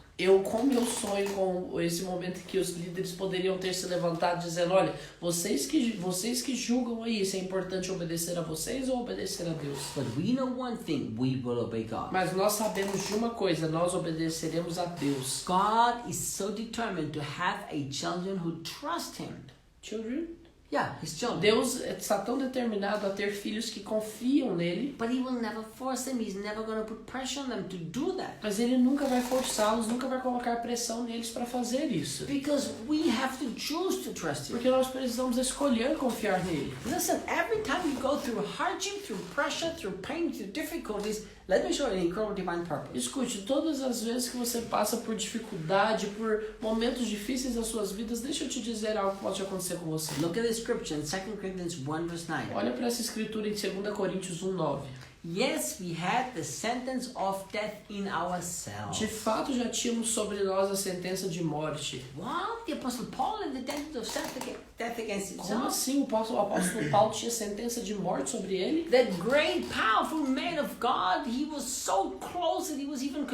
Como eu sonho com esse momento que os líderes poderiam ter se levantado dizendo, olha, vocês que julgam aí se é importante obedecer a vocês ou obedecer a Deus. But we know one thing, we will obey God. Mas nós sabemos de uma coisa, nós obedeceremos a Deus. God is so determined to have a children who trust Him. Children? Yeah, His children. Deus está tão determinado a ter filhos que confiam nele. But He will never force them. He's never going to put pressure on them to do that. Mas ele nunca vai forçá-los, nunca vai colocar pressão neles para fazer isso. Because we have to choose to trust Him. Porque nós precisamos escolher confiar nele. Listen, every time you go through hardship, through pressure, through pain, through difficulties, let me show you an incredible divine purpose. Escute, todas as vezes que você passa por dificuldade, por momentos difíceis das suas vidas, deixa eu te dizer algo que pode acontecer com você. Look at the scripture in 2 Corinthians 1 verse 9. Olha para essa escritura em 2 Coríntios 1:9. Yes, we had the sentence of death in ourselves. De fato, já tínhamos sobre nós a sentença de morte. What? The Apostle Paul had the sentence of death against Como himself? assim? O apóstolo Paulo tinha sentença de morte sobre ele? That great, powerful man of God, he was so close that he was even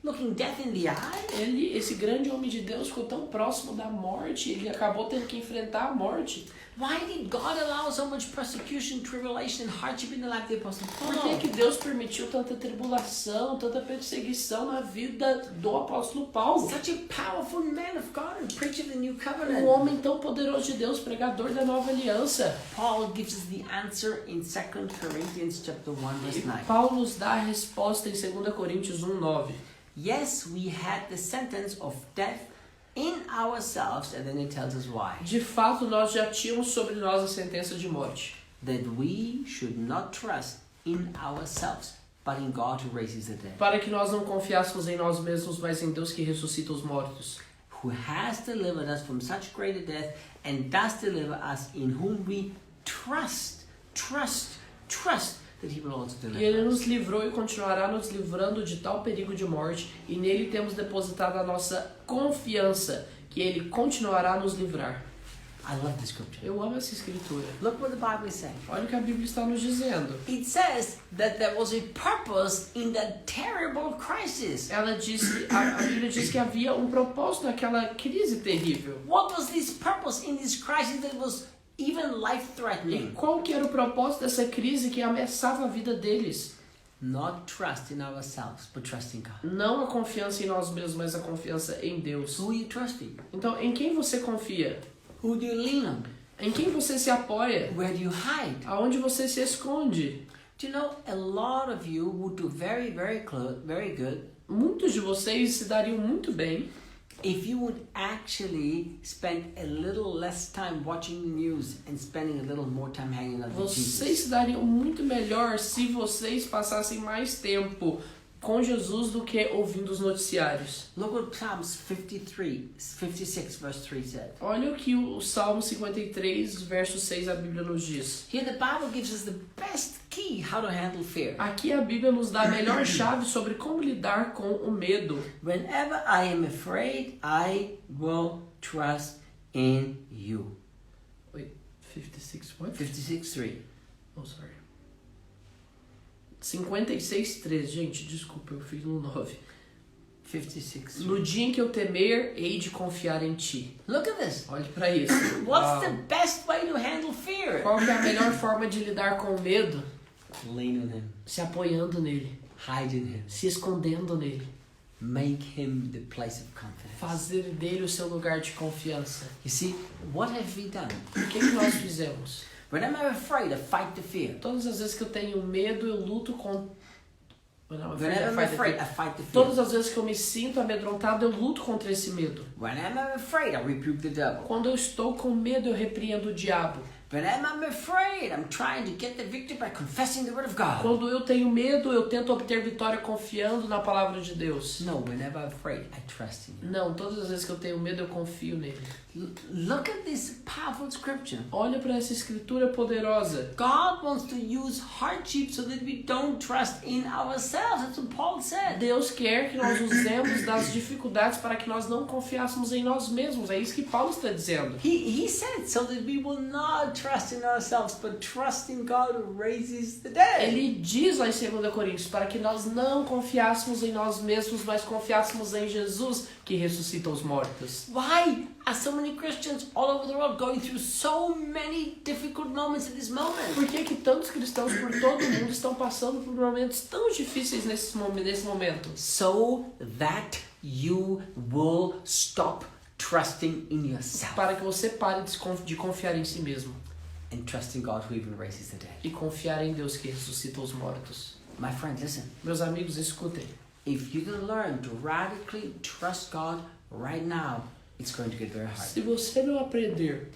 looking death in the eye. Esse grande homem de Deus, ficou tão próximo da morte, ele acabou tendo que enfrentar a morte. Why did God allow so much persecution, tribulation, and hardship in the life of the Apostle Paul? Por que Deus permitiu tanta tribulação, tanta perseguição na vida do apóstolo Paulo? Such a powerful man of God and preacher of the new Um covenant. homem tão poderoso de Deus, pregador da nova aliança. Paul gives us the answer in 2 Corinthians chapter 1 verse 9. Paulo nos dá a resposta em 2 Coríntios 1:9. Yes, we had the sentence of death in ourselves, and then it tells us why. De fato, nós já tínhamos sobre nós a sentença de morte. That we should not trust in ourselves, but in God who raises the dead. Para que nós não confiássemos em nós mesmos, mas em Deus que ressuscita os mortos. Who has delivered us from such great death, and does deliver us, in whom we trust that He will also E deliver Ele us. nos livrou e continuará nos livrando de tal perigo de morte, e nele temos depositado a nossa confiança, que Ele continuará a nos livrar. I love the scripture. Eu amo essa escritura. Look what the Bible is saying. Olha o que a Bíblia está nos dizendo. It says that there was a purpose in that terrible crisis. A Bíblia diz que havia um propósito naquela crise terrível. What was this purpose in this crisis that was even E life-threatening? qual que era o propósito dessa crise que ameaçava a vida deles? Not trust in ourselves, but trust in God. Não a confiança em nós mesmos, mas a confiança em Deus. Who are you trusting? Então, em quem você confia? Who do you lean on? Em quem você se apoia? Where do you hide? Aonde você se esconde? Do you know, a lot of you would do very good Muitos de vocês se dariam muito bem if you would actually spend a little less time watching the news and spending a little more time hanging out with Vocês Jesus. se dariam muito melhor se vocês passassem mais tempo com Jesus do que ouvindo os noticiários. Look what Psalms 56 verse 3 said. Olha o que o Salmo 53, verso 6, a Bíblia nos diz. Here the Bible gives us the best key how to handle fear. Aqui a Bíblia nos dá a melhor chave sobre como lidar com o medo. Whenever I am afraid, I will trust in you. Wait, 56 what? 56:3. Oh, sorry. 56:3, gente, desculpa, eu fiz no 9. 56:3. No dia em que eu temer, hei de confiar em ti. Look at this. Olhe para isso. What's the best way to handle fear? Qual que é a melhor forma de lidar com o medo? Lean on him. Se apoiando nele, Hide in him. se escondendo nele, Make him the place of confidence. fazer dele o seu lugar de confiança. You see, what have we done? O que nós fizemos? When I'm afraid, I fight the fear. Todas as vezes que eu tenho medo, eu luto com... Whenever I'm afraid, I fight the fear. Todas as vezes que eu me sinto amedrontado, eu luto contra esse medo. When I'm afraid, I rebuke the devil. Quando eu estou com medo, eu repreendo o diabo. Whenever I'm afraid, I'm trying to get the victory by confessing the word of God. Quando eu tenho medo, eu tento obter vitória confiando na palavra de Deus. No, whenever I'm afraid, I trust in you. Não, todas as vezes que eu tenho medo, eu confio nele. Look at this powerful scripture. Olha para essa escritura poderosa. God wants to use hardship so that we don't trust in ourselves. That's what Paul said. Deus quer que nós usemos das dificuldades para que nós não confiássemos em nós mesmos. É isso que Paulo está dizendo. He said so that we will not trust in ourselves, but trust in God who raises the dead. Ele diz lá em 2 Coríntios para que nós não confiássemos em nós mesmos, mas confiássemos em Jesus que ressuscita os mortos. Why are so many Christians all over the world going through so many difficult moments at this moment? Por que tantos cristãos por todo o mundo estão passando por momentos tão difíceis nesse momento? So that you will stop trusting in yourself Para que você pare de confiar em si mesmo and trust in God who even raises the dead. e confiar em Deus que ressuscita os mortos. My friend, listen. Meus amigos, escutem. If you can learn to radically trust God right now, it's going to get very hard. Se você não aprender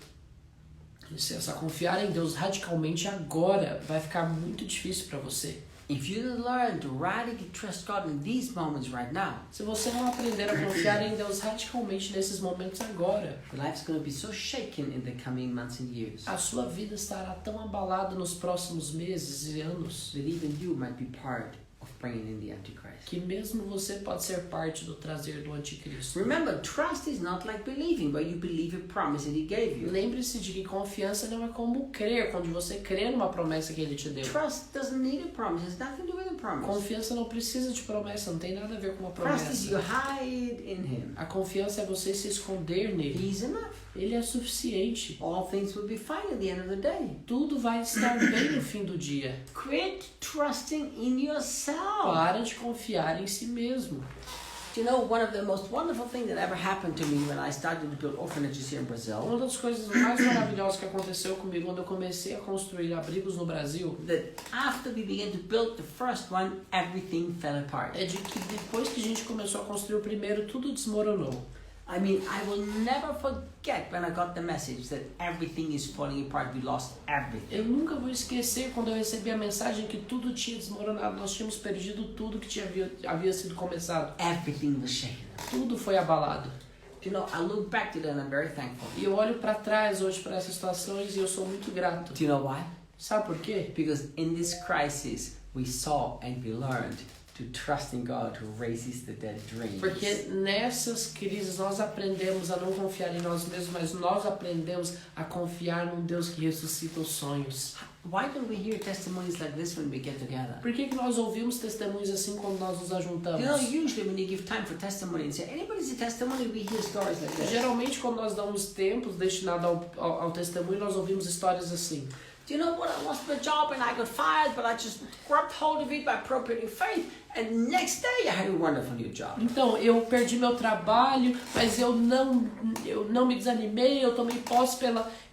a confiar em Deus radicalmente agora, vai ficar muito difícil para você. If you can learn to radically trust God in these moments right now, Se você não aprender a confiar em Deus radicalmente nesses momentos agora, your life's going to be so shaken in the coming months and years a sua vida estará tão abalada nos próximos meses e anos that even you might be part of bringing in the Antichrist. que mesmo você pode ser parte do trazer do anticristo. Remember, trust is not like believing, but you believe a promise that He gave you. Lembre-se de que confiança não é como crer, quando você crê numa promessa que Ele te deu. Trust doesn't need a promise. It has nothing to do with a promise. Confiança não precisa de promessa, não tem nada a ver com uma Trust is you promessa. hide in Him. A confiança é você se esconder nele. He's enough. Ele é suficiente. All things will be fine at the end of the day. Tudo vai estar bem no fim do dia. Quit trusting in yourself. Para de confiar em si mesmo. Do you know, one of the most wonderful things that ever happened to me when I started to build orphanages here in Brazil, Uma das coisas mais maravilhosas que aconteceu comigo quando eu comecei a construir abrigos no Brasil that after we began to build the first one, everything fell apart. é de que depois que a gente começou a construir o primeiro, tudo desmoronou. I mean, I will never forget when I got the message that everything is falling apart. We lost everything. Eu nunca vou esquecer quando eu recebi a mensagem que tudo tinha desmoronado. Nós tínhamos perdido tudo que havia sido começado. Everything was shaken. Tudo foi abalado. You know, I look back to that and I'm very thankful. E eu olho para trás hoje para essas situações e eu sou muito grato. Do you know why? Sabe por quê? Because in this crisis, we saw and we learned to trust in God who raises the dead dreams. Porque nessas crises nós aprendemos a não confiar em nós mesmos, mas nós aprendemos a confiar num Deus que ressuscita os sonhos. Why don't we hear testimonies like this when we get together? Por que nós ouvimos testemunhos assim quando nós nos ajuntamos? You know, usually when you give time for testimony and say, anybody's a testimony, we hear stories like this. Geralmente quando nós damos tempo destinado ao testemunho, nós ouvimos histórias assim. Do you know what? I lost my job and I got fired, but I just grabbed hold of it by appropriating faith. And next day I had a wonderful new job. Então, eu perdi meu trabalho, mas eu não me desanimei,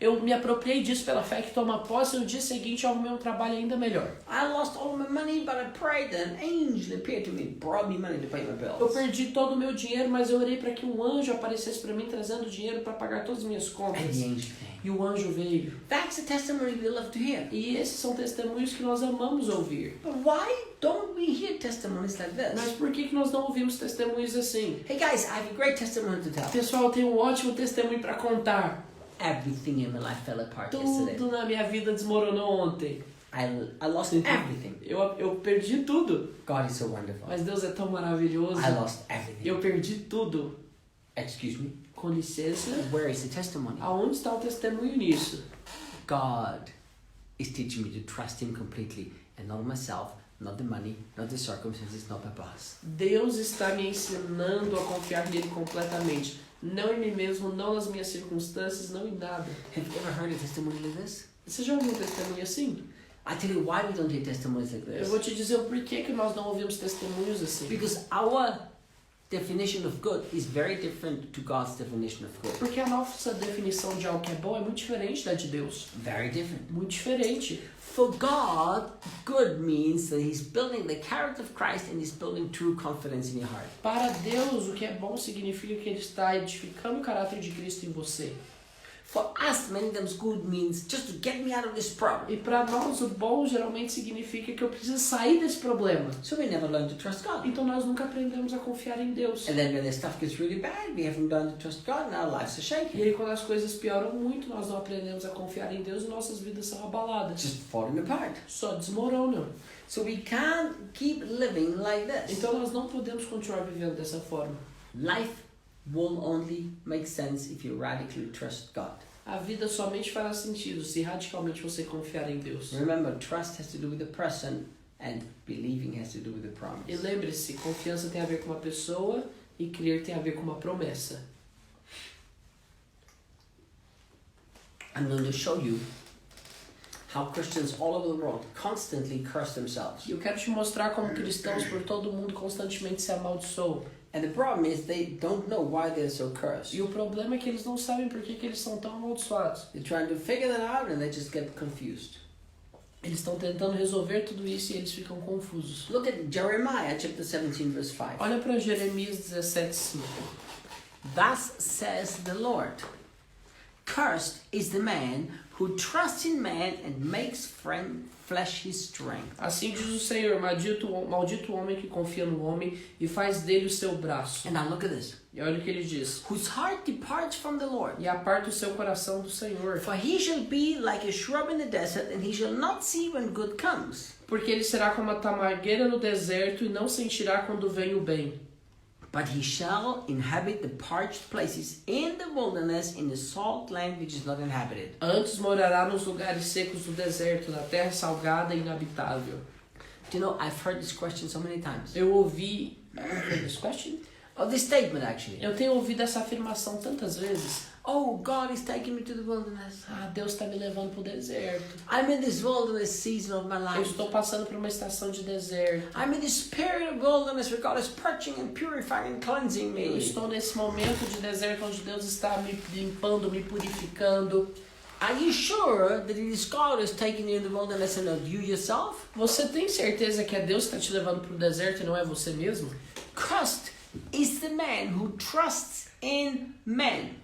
eu me apropriei disso pela fé que toma posse, e no dia seguinte eu arrumei um trabalho ainda melhor. I lost all my money, but I prayed and an angel appeared to me and brought me money to pay my bills. Eu perdi todo o meu dinheiro, mas eu orei para que um anjo aparecesse para mim trazendo dinheiro para pagar todas as minhas And contas. the angel came. E o anjo veio. That's a testimony we love to hear. E esses são testemunhos que nós amamos ouvir. But why don't we hear testimonies like this? Mas por que nós não ouvimos testemunhos assim? Hey guys, I have a great testimony to tell. Pessoal, eu tenho um ótimo testemunho para contar. Everything in my life fell apart yesterday. Tudo na minha vida desmoronou ontem. I lost everything. Eu perdi tudo. God is so wonderful. Mas Deus é tão maravilhoso. I lost everything. Eu perdi tudo. Excuse me? Com licença. Where is the testimony? Aonde está o testemunho nisso? God is teaching me to trust Him completely and not myself, not the money, not the circumstances, not my boss. Deus está me ensinando a confiar nele completamente. Não em mim mesmo, não nas minhas circunstâncias, não em nada. Have you ever heard a testimony like this? Você já ouviu um testemunho assim? I tell you why we don't hear testimonies like Eu this. vou te dizer o porquê que nós não ouvimos testemunhos assim. Because our definition of good is very different to God's definition of good. Porque a nossa definição de algo que é bom é muito diferente da de Deus. Very different. Muito diferente. For God, good means that He's building the character of Christ and He's building true confidence in your heart. Para Deus, o que é bom significa que Ele está edificando o caráter de Cristo em você. For us, many times good means just to get me out of this problem. E para nós o bom geralmente significa que eu preciso sair desse problema. So we never learn to trust God. Então nós nunca aprendemos a confiar em Deus. And then when the stuff gets really bad, we haven't learned to trust God and our lives are shaking. E aí quando as coisas pioram muito, nós não aprendemos a confiar em Deus e nossas vidas são abaladas. Just falling apart. Só desmoronam. So we can't keep living like this. Então nós não podemos continuar vivendo dessa forma. Life will only make sense if you radically trust God. A vida somente fará sentido se radicalmente você confiar em Deus. Remember, trust has to do with the person and believing has to do with the E promise. lembre-se, confiança tem a ver com uma pessoa e crer tem a ver com uma promessa. I'm going to show you how Christians all over the world constantly curse themselves. E eu quero te mostrar como cristãos por todo mundo constantemente se amaldiçoam. And the problem is they don't know why they're so cursed. E o problema é que eles não sabem por que eles são tão amaldiçoados. They're trying to figure that out and they just get confused. Eles estão tentando resolver tudo isso e eles ficam confusos. Look at Jeremiah chapter 17 verse 5. Olha para Jeremias 17:5. Thus says the Lord, cursed is the man who trusts in man and makes flesh his strength. Assim diz o Senhor, maldito o homem que confia no homem e faz dele o seu braço. And now look at this. E olha o que ele diz. Whose heart departs from the Lord. E aparta o seu coração do Senhor. For he shall be like a shrub in the desert, and he shall not see when good comes. Porque ele será como a tamargueira no deserto e não sentirá quando vem o bem. But he shall inhabit the parched places in the wilderness, in the salt land which is not inhabited. Antes morará nos lugares secos do deserto, na terra salgada e inabitável. Do you know, I've heard this question so many times. Eu ouvi... This question? Oh, this statement actually. Eu tenho ouvido essa afirmação tantas vezes. Oh, God is taking me to the wilderness. Ah, Deus está me levando para o deserto. I'm in this wilderness season of my Eu life. estou passando por uma estação de deserto. I'm in this period of wilderness where God is purging and purifying and cleansing Eu me. estou nesse momento de deserto onde Deus está me limpando, me purificando. Are you sure that it is God who is taking you in the wilderness and not you yourself? Você tem certeza que é Deus que está te levando para o deserto e não é você mesmo? Cursed is the man who trusts in men.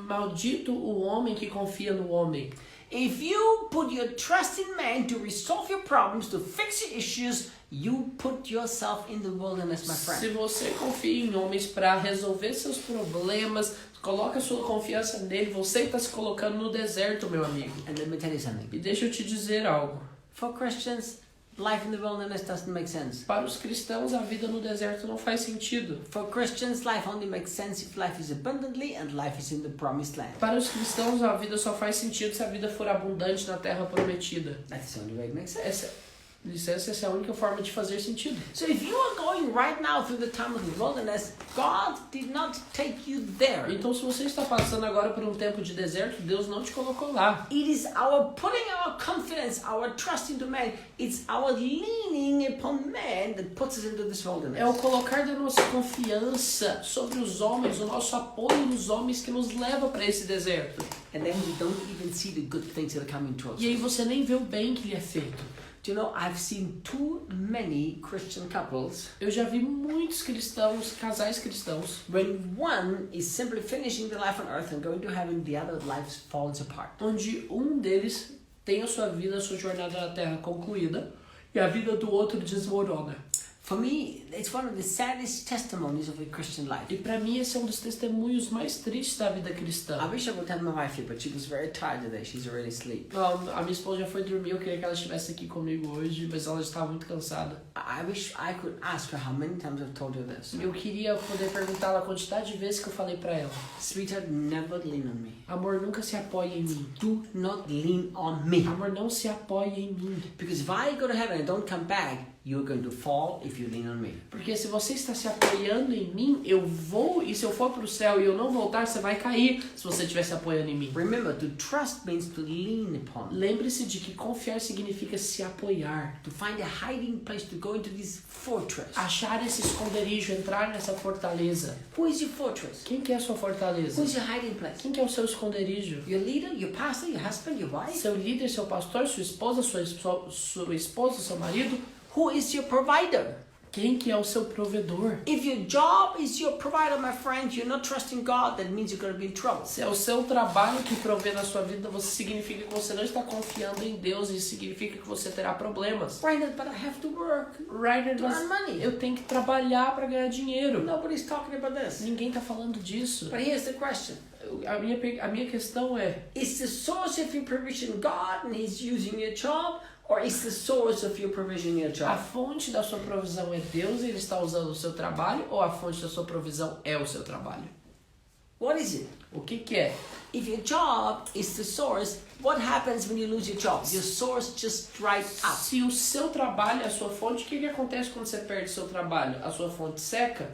Maldito o homem que confia no homem. If you put your trust in man to resolve your problems, to fix your issues, you put yourself in the wilderness, my Se friend. você confia em homens para resolver seus problemas, coloca sua confiança nele, você está se colocando no deserto, meu amigo. And let me tell you something. E deixa eu te dizer algo. For Christians, life in the wilderness doesn't make sense. Para os cristãos, a vida no deserto não faz sentido. For Christians, life only makes sense if life is abundantly and life is in the promised land. Para os cristãos, a vida só faz sentido se a vida for abundante na terra prometida. That's the only way it makes sense. Essa é a única forma de fazer sentido. So if you are going right now through the time of the wilderness, God did not take you there. Então, se você está passando agora por um tempo de deserto, Deus não te colocou lá. It is our putting our confidence, our trust into man. It's our leaning upon man that puts us into this wilderness. É o colocar da nossa confiança sobre os homens, o nosso apoio nos homens que nos leva para esse deserto. And then we don't even see the good things that are coming to us. E aí você nem vê o bem que lhe é feito. Do you know, I've seen too many Christian couples Eu já vi muitos cristãos, casais cristãos, when one is simply finishing the life on earth and going to heaven, the other life falls apart. onde um deles tem a sua vida, a sua jornada na Terra concluída e a vida do outro desmorona. For me, it's one of the saddest testimonies of a Christian life. E para mim esse é um dos testemunhos mais tristes da vida I cristã. wish I would have my wife here, but she was very tired today. She's already asleep. A minha esposa já foi dormir, eu queria que ela estivesse aqui comigo hoje, mas ela estava muito cansada. I wish I could ask her how many times I've told her this. Eu queria poder perguntar a quantidade de vezes que eu falei para ela. Sweetheart, never lean on me. Amor, nunca se apoie em mim. Do not lean on me. Amor, não se apoie em mim. Because if I go to heaven and don't come back, you're going to fall if you lean on me. Porque se você está se apoiando em mim, eu vou, e se eu for para o céu e eu não voltar, você vai cair se você estiver se apoiando em mim. Remember, to trust means to lean upon. Lembre-se de que confiar significa se apoiar. To find a hiding place, to go into this fortress. Achar esse esconderijo, entrar nessa fortaleza. Who is your fortress? Quem que é a sua fortaleza? Who is your hiding place? Quem que é o seu esconderijo? Your leader, your pastor, your husband, your wife? Seu líder, seu pastor, sua esposa, seu marido? Who is your provider? Quem que é o seu provedor? If your job is your provider, my friend, you're not trusting God, that means you're going to be in trouble. Se é o seu trabalho que provê na sua vida, você significa que você não está confiando em Deus e significa que você terá problemas. Right, but I have to work. Ryder, To earn money. eu tenho que trabalhar para ganhar dinheiro. Nobody's talking about this. Ninguém está falando disso. But here's the question. A minha questão é, Is the source of your provision God and He's using your job? Or is the source of your provision your a job? fonte da sua provisão é Deus e Ele está usando o seu trabalho, ou a fonte da sua provisão é o seu trabalho? What is it? O que que é? If your job is the source, what happens when you lose your job? Your source just dries up. Se o seu trabalho é a sua fonte, o que que acontece quando você perde o seu trabalho? A sua fonte seca?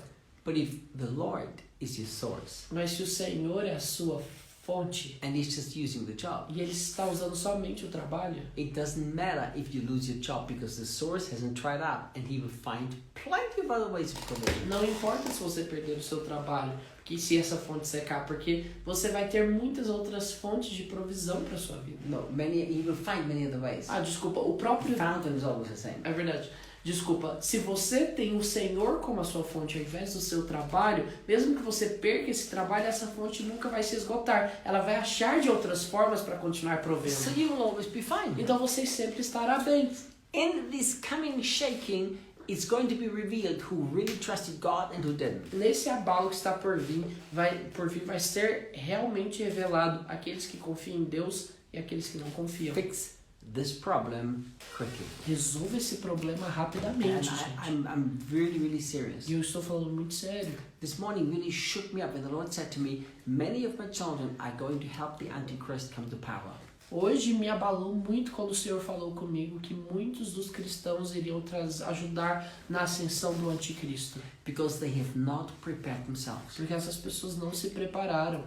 But if the Lord is your source Mas se o Senhor é a sua fonte and He's just using the job, e Ele está usando somente o trabalho, it doesn't matter if you lose your job because the source hasn't dried up and He will find plenty of other ways of provision. não importa se você perder o seu trabalho, porque se essa fonte secar, porque você vai ter muitas outras fontes de provisão para sua vida. No, He will find many other ways. Ah, desculpa, o próprio... Fountain is always the same. É verdade. Desculpa, se você tem o Senhor como a sua fonte ao invés do seu trabalho, mesmo que você perca esse trabalho, essa fonte nunca vai se esgotar. Ela vai achar de outras formas para continuar So provendo. you will always be fine. Então você sempre estará bem. In this coming shaking, it's going to be revealed who really trusted God and who didn't. Nesse abalo que está por vir, vai ser realmente revelado aqueles que confiam em Deus e aqueles que não confiam. Fix this problem quickly. Resolva esse problema And rapidamente, gente. I'm really, really serious. E eu estou falando muito sério. This morning really shook me up when the Lord said to me, many of my children are going to help the Antichrist come to power. Hoje me abalou muito quando o Senhor falou comigo que muitos dos cristãos iriam ajudar na ascensão do anticristo. Because they have not prepared themselves. Porque essas pessoas não se prepararam.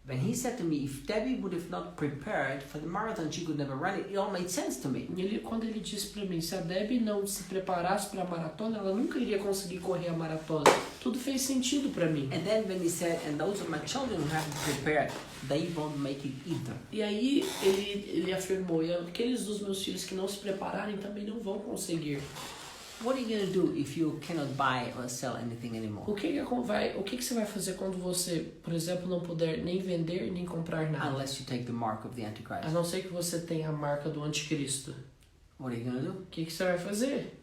When he said to me, if Debbie would have not prepared for the marathon, she could never run it, it all made sense to me. Quando ele disse para mim, se a Debbie não se preparasse para a maratona, ela nunca iria conseguir correr a maratona. Tudo fez sentido para mim. And then when he said, and those of my children who haven't prepared, they won't make it either. E aí ele afirmou, e aqueles dos meus filhos que não se prepararem também não vão conseguir. What are you going to do if you cannot buy or sell anything anymore? O que você vai fazer quando você, por exemplo, não puder nem vender nem comprar nada? Unless you take the mark of the A Antichrist. não ser que você tenha a marca do anticristo. What are you going to do? O que você vai fazer?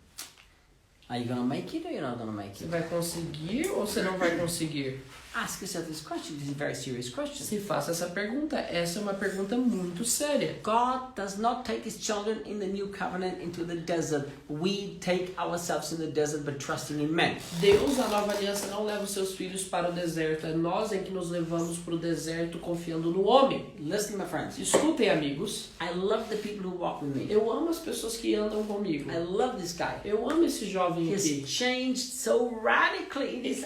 Are you going to make it or you're not going to make Você it? vai conseguir ou você não vai conseguir? Ask yourself this question. This is a very serious question. Se faça essa pergunta. Essa é uma pergunta muito séria. God does not take his children in the new covenant into the desert. We take ourselves in the desert by trusting in men. Deus, na nova aliança, não leva os seus filhos para o deserto. É nós em que nos levamos para o deserto confiando no homem. Listen, my friends. Escutem, amigos. I love the people who walk with me. Eu amo as pessoas que andam comigo. I love this guy. Eu amo esse jovem He aqui. has changed so radically. It is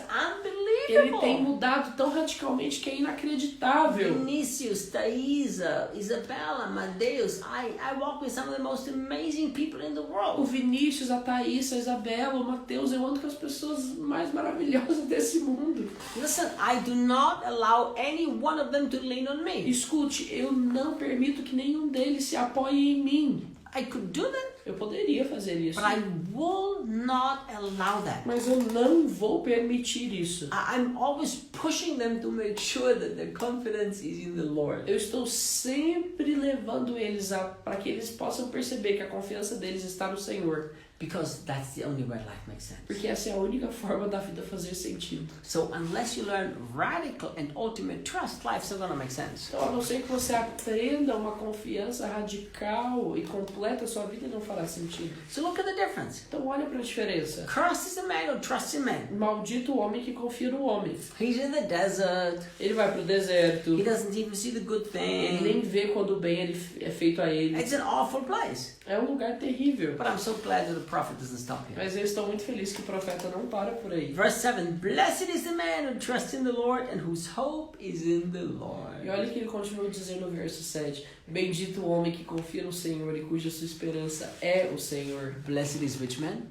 Ele tem unbelievable. mudado tão radicalmente que é inacreditável. Vinícius, Thaisa, Isabella, Madeus. I walk with some of the most amazing people in the O world. Vinícius, a Thaís, a Isabela, o Mateus, eu ando com as pessoas mais maravilhosas desse mundo. Listen, I do not allow any one of them to lean on me. Escute, eu não permito que nenhum deles se apoie em mim. I could do that, Eu poderia fazer isso, but I will not allow that. mas eu não vou permitir isso. I'm always pushing them to make sure that their confidence is in the Lord. Eu estou sempre levando eles para que eles possam perceber que a confiança deles está no Senhor. Because that's the only way life makes sense. Porque essa é a única forma da vida fazer sentido. So unless you learn radical and ultimate trust, life's not gonna make sense. Então, a não ser que você aprenda uma confiança radical e completa, sua vida não fará sentido. So look at the difference. Então, olha para a diferença. Cursed is the man who trusts in men. Maldito o homem que confia no homem. He's in the desert. Ele vai para o deserto. He doesn't even see the good Ele nem thing. vê quando o bem é feito a ele. It's an awful place. É um lugar terrível. But I'm so glad that the prophet doesn't stop here. Mas eu estou muito feliz que o profeta não para por aí. Verse 7, Blessed is the man who trusts in the Lord and whose hope is in the E Lord. olha que ele continua dizendo no verso 7. Bendito o homem que confia no Senhor e cuja sua esperança é o Senhor. Blessed is which man?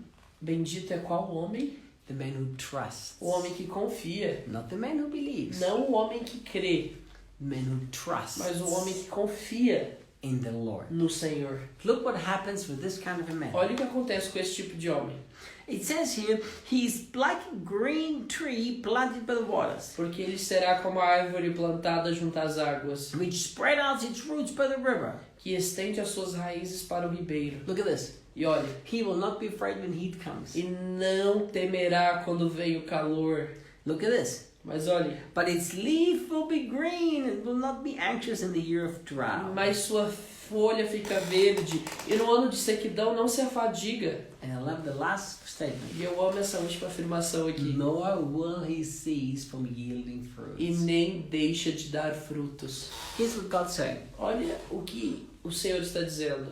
Bendito é qual homem? The man who trusts. O homem que confia. Not the man who believes. Não o homem que crê, The man who trusts. mas o homem que confia. in the Lord. no Senhor. Look what happens with this kind of a man. Olha o que acontece com esse tipo de homem. It says here, he's like a green tree planted by the waters, Porque ele será como a árvore plantada junto às águas, which spread out its roots by the river. que estende as suas raízes para o ribeiro. Look at this. E olha, He will not be afraid when heat comes. e não temerá quando vem o calor. Look at this. Mas olha, But its leaf will be green and will not be anxious in the year of drought. mas sua folha fica verde, e no ano de sequidão não se afadiga. And I love the last statement. E eu amo essa última afirmação aqui. Nor will he cease from yielding fruits. E nem deixa de dar frutos. Here's what God's saying. Olha o que o Senhor está dizendo.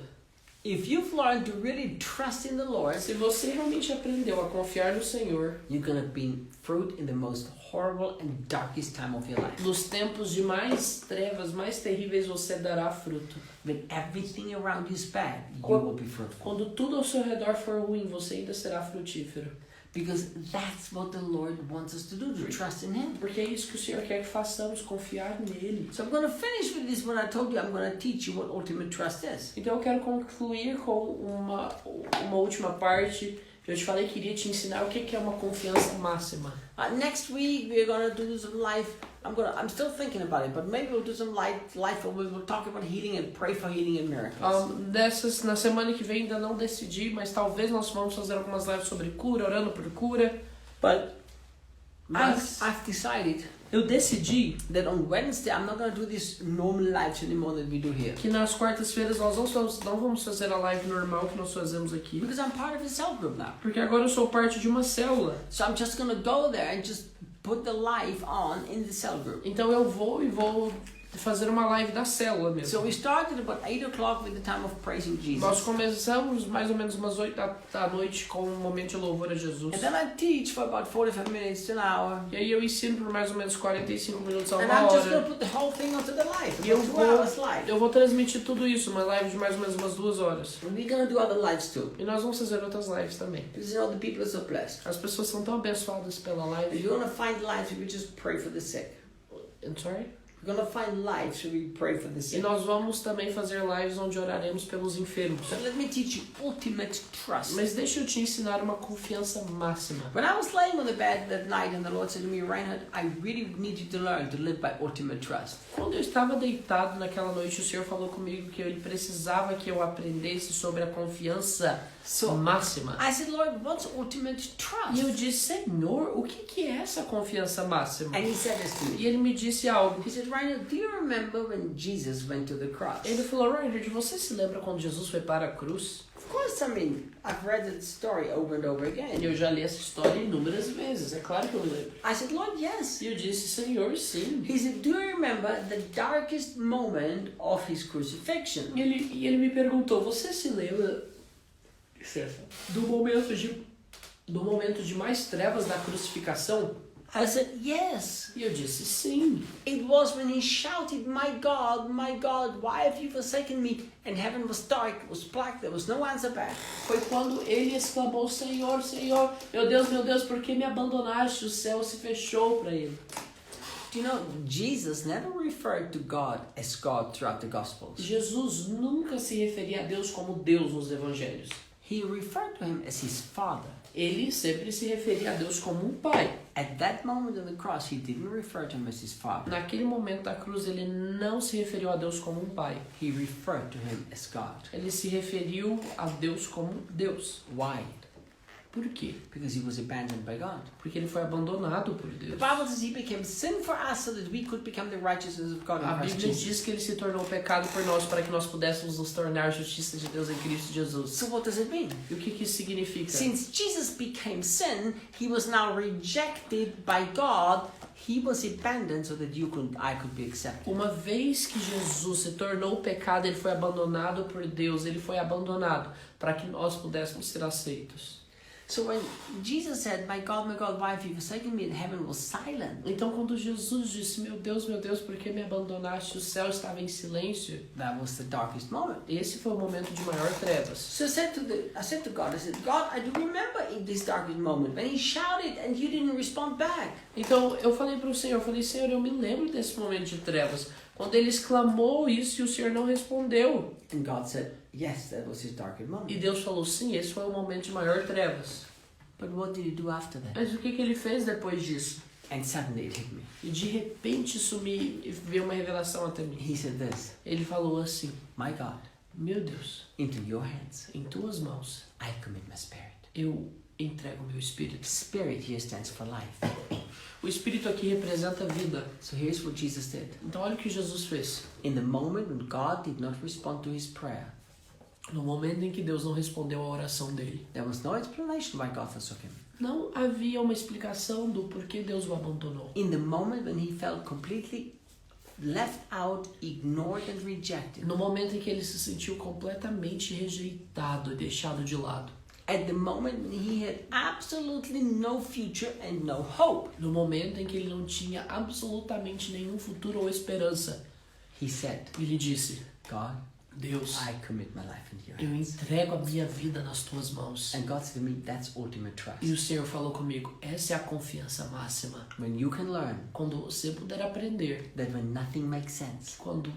If you've learned to really trust in the Lord, Se você realmente aprendeu a confiar no Senhor, you're going to bear fruit in the most horrible and darkest time of your life. nos tempos de mais trevas, mais terríveis, você dará fruto. When everything around you is bad, you will be fruitful. Quando tudo ao seu redor for ruim, você ainda será frutífero. Because that's what the Lord wants us to do, to trust in Him. Porque é isso que o Senhor quer que façamos, confiar nele. So I'm going to finish with this. What I told you, I'm going to teach you what ultimate trust is. Então eu quero concluir com uma última parte. Eu te falei que iria te ensinar o que é uma confiança máxima. Next week we're going to do some life. I'm still thinking about it, but maybe we'll do some life where we'll talk about healing and pray for healing and miracles. Na semana que vem ainda não decidi, mas talvez nós vamos fazer algumas lives sobre cura, orando por cura. But Mas I've decided eu decidi that on Wednesday I'm not going to do these normal lives anymore that we do here. que nas quartas-feiras nós não vamos fazer a live normal que nós fazemos aqui. Because I'm part of a cell group now. Porque agora eu sou parte de uma célula. So I'm just going to go there and just put the life on in the cell group. Então eu vou fazer uma live da célula mesmo. So we started about 8 o'clock with the time of praising Jesus. Nós começamos mais ou menos umas 8 da noite com um momento de louvor a Jesus. And then I teach for about 45 minutes to an hour. E aí eu ensino por mais ou menos 45 minutos a And uma I'm just going hora. to put the whole thing onto the live. E eu About 2 hours live. vou transmitir tudo isso, uma live de mais ou menos umas 2 horas. And we're going to do other lives too. E nós vamos fazer outras lives também. Because you know the people are so blessed. As pessoas são tão abençoadas pela If live. you're going to find lives where we just pray for the sick. I'm sorry? We're going to find lives where we pray for the E sick. nós vamos também fazer lives onde oraremos pelos enfermos. So let me teach you ultimate trust. Mas deixa eu te ensinar uma confiança máxima. When I was laying on the bed that night and the Lord said to me, Reinhard, I really need you to learn to live by ultimate trust. Quando eu estava deitado naquela noite, o Senhor falou comigo que ele precisava que eu aprendesse sobre a confiança máxima. I said, Lord, what's ultimate trust? E eu disse, Senhor, o que é essa confiança máxima? And he said this to me. E ele me disse algo. He said, Reinhard, do you remember when Jesus went to the cross? Ele falou, Reinhard, você se lembra quando Jesus foi para a cruz? Of course, I mean, I've read that story over and over E again. eu já li essa história inúmeras vezes, é claro que eu me lembro. I said, Lord, yes. E eu disse, Senhor, sim. He said, do you remember the darkest moment of his crucifixion? E ele me perguntou, você se lembra do momento de mais trevas da crucificação? I said, yes. E eu disse, sim. It was when he shouted, my God, why have you forsaken me? And heaven was dark, it was black, there was no answer back. Foi quando ele exclamou, Senhor, Senhor, meu Deus, por que me abandonaste? O céu se fechou para ele. Do you know, Jesus never referred to God as God throughout the Gospels. Jesus nunca se referia a Deus como Deus nos evangelhos. He referred to him as his Father. Ele sempre se referia a Deus como um pai. At that moment on the cross, he didn't refer to him as his Father. Naquele momento da cruz, ele não se referiu a Deus como um pai. He referred to him as God. Ele se referiu a Deus como Deus. Why? Por quê? Because he was abandoned by God. Porque ele foi abandonado por The Deus. Bible says he became sin for us so that we could become the righteousness of God in A Christ Bíblia Jesus. diz que ele se tornou pecado por nós para que nós pudéssemos nos tornar justiça de Deus em Cristo Jesus. So what does it mean? E o que isso significa? Since Jesus became sin, he was now rejected by God. He was abandoned so that I could be accepted. Uma vez que Jesus se tornou pecado, ele foi abandonado por Deus. Ele foi abandonado para que nós pudéssemos ser aceitos. So when Jesus said, my God, why have you forsaken me? And heaven was silent. Então quando Jesus disse, meu Deus, por que me abandonaste? O céu estava em silêncio. That was the darkest moment. Esse foi o momento de maior trevas. So I said to God, God, I do remember in this darkest moment when he shouted and you didn't respond back. Então eu falei para o Senhor, Senhor, eu me lembro desse momento de trevas, Quando eles clamou isso e o Senhor não respondeu. And God said, yes, that was his darkest E moment. Deus falou, sim, esse foi o momento de maior trevas. But what did he do after that? Mas o que ele fez depois disso? And suddenly it hit me. E de repente isso me veio uma revelação até mim. He said this, Ele falou assim, my God, meu Deus, into your hands em tuas mãos I commit my spirit. eu entrego meu espírito. Spirit here stands for life. O espírito aqui representa a vida. So here's what Jesus did. Então olha o que Jesus fez. In the moment when God did not respond to his prayer, No momento em que Deus não respondeu à oração dele, there was no explanation why God forsook him. não havia uma explicação do porquê Deus o abandonou. In the moment when he felt completely left out, ignored and rejected, No momento em que ele se sentiu completamente rejeitado e deixado de lado. at the moment when he had absolutely no future and no hope, No momento em que ele não tinha absolutamente nenhum futuro ou esperança, he said, ele disse, God, Deus, I commit my life into your eu hands. entrego a minha vida nas tuas mãos. And God said to me, that's ultimate trust. E o Senhor falou comigo, essa é a confiança máxima. When you can learn Quando você puder aprender, that when nothing makes sense, quando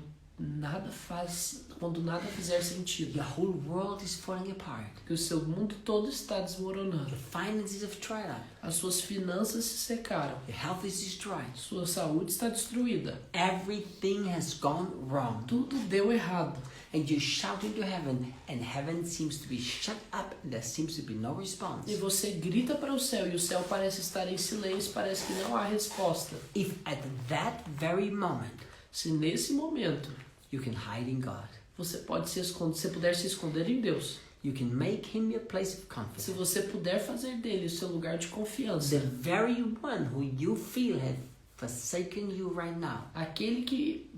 nada fizer sentido, your whole world is falling apart, que o seu mundo todo está desmoronando, your finances have dried up, as suas finanças se secaram, your health is destroyed, sua saúde está destruída, everything has gone wrong, tudo deu errado. and you shout into heaven, and heaven seems to be shut up, and there seems to be no response. E você grita para o céu e o céu parece estar em silêncio, parece que não há resposta. If at that very moment Se nesse momento you can hide in God, você puder se esconder em Deus, you can make him your place of se confidence, você puder fazer dele o seu lugar de confiança, the very one who you feel had forsaken you right now, aquele que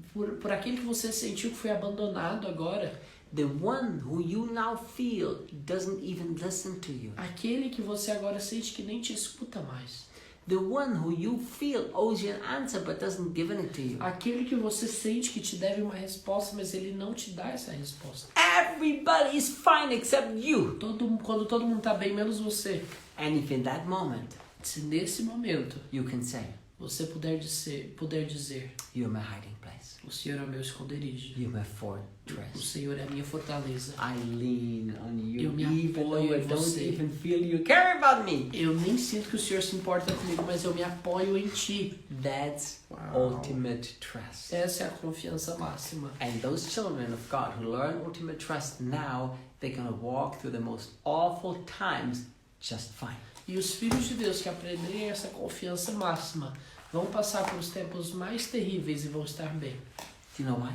por aquele que você sentiu que foi abandonado agora, the one who you now feel doesn't even listen to you, aquele que você agora sente que nem te escuta mais, the one who you feel owes you an answer but doesn't give it to you. aquele que você sente que te deve uma resposta, mas ele não te dá essa resposta. Everybody is fine except you. Quando todo mundo tá bem, menos você. And if in that moment Se nesse momento you can say, você puder dizer, you're my hiding place, o Senhor é o meu esconderijo, you're my o fortress, Senhor é a minha fortaleza. I lean on you, Eu me even apoio though I em don't você. even feel you care about me. Eu nem sinto que o Senhor se importa comigo, mas eu me apoio em Ti. That's Wow. ultimate trust. Essa é a confiança máxima. And those children of God who learn ultimate trust now, they're going to walk through the most awful times just fine. E os filhos de Deus que aprenderem essa confiança máxima vão passar por os tempos mais terríveis e vão estar bem. Do you know why?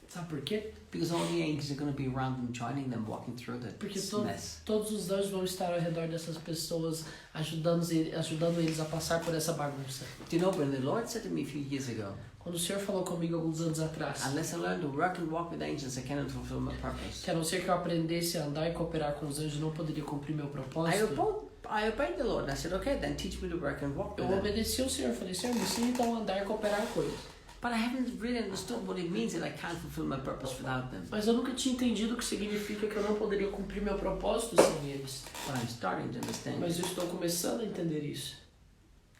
Sabe por quê? Because all the angels are going to be around them, joining them, walking through the Porque mess. todos os anjos vão estar ao redor dessas pessoas, ajudando eles a passar por essa bagunça. Do you know, when the Lord said to me a few years ago, Quando o Senhor falou comigo alguns anos atrás, unless I learn to work and walk with angels, I cannot fulfill my purpose. que a não ser que eu aprendesse a andar e cooperar com os anjos, não poderia cumprir meu I propósito. obeyed the Lord. I said, okay, then teach me to work and walk with Eu them. obedeci ao Senhor, falei, Senhor, me ensina então a andar e cooperar com eles. But I haven't really understood what it means that I can't fulfill my purpose without them. Mas eu nunca tinha entendido o que significa que eu não poderia cumprir meu propósito sem eles. But I'm starting to understand. Mas eu estou começando a entender isso.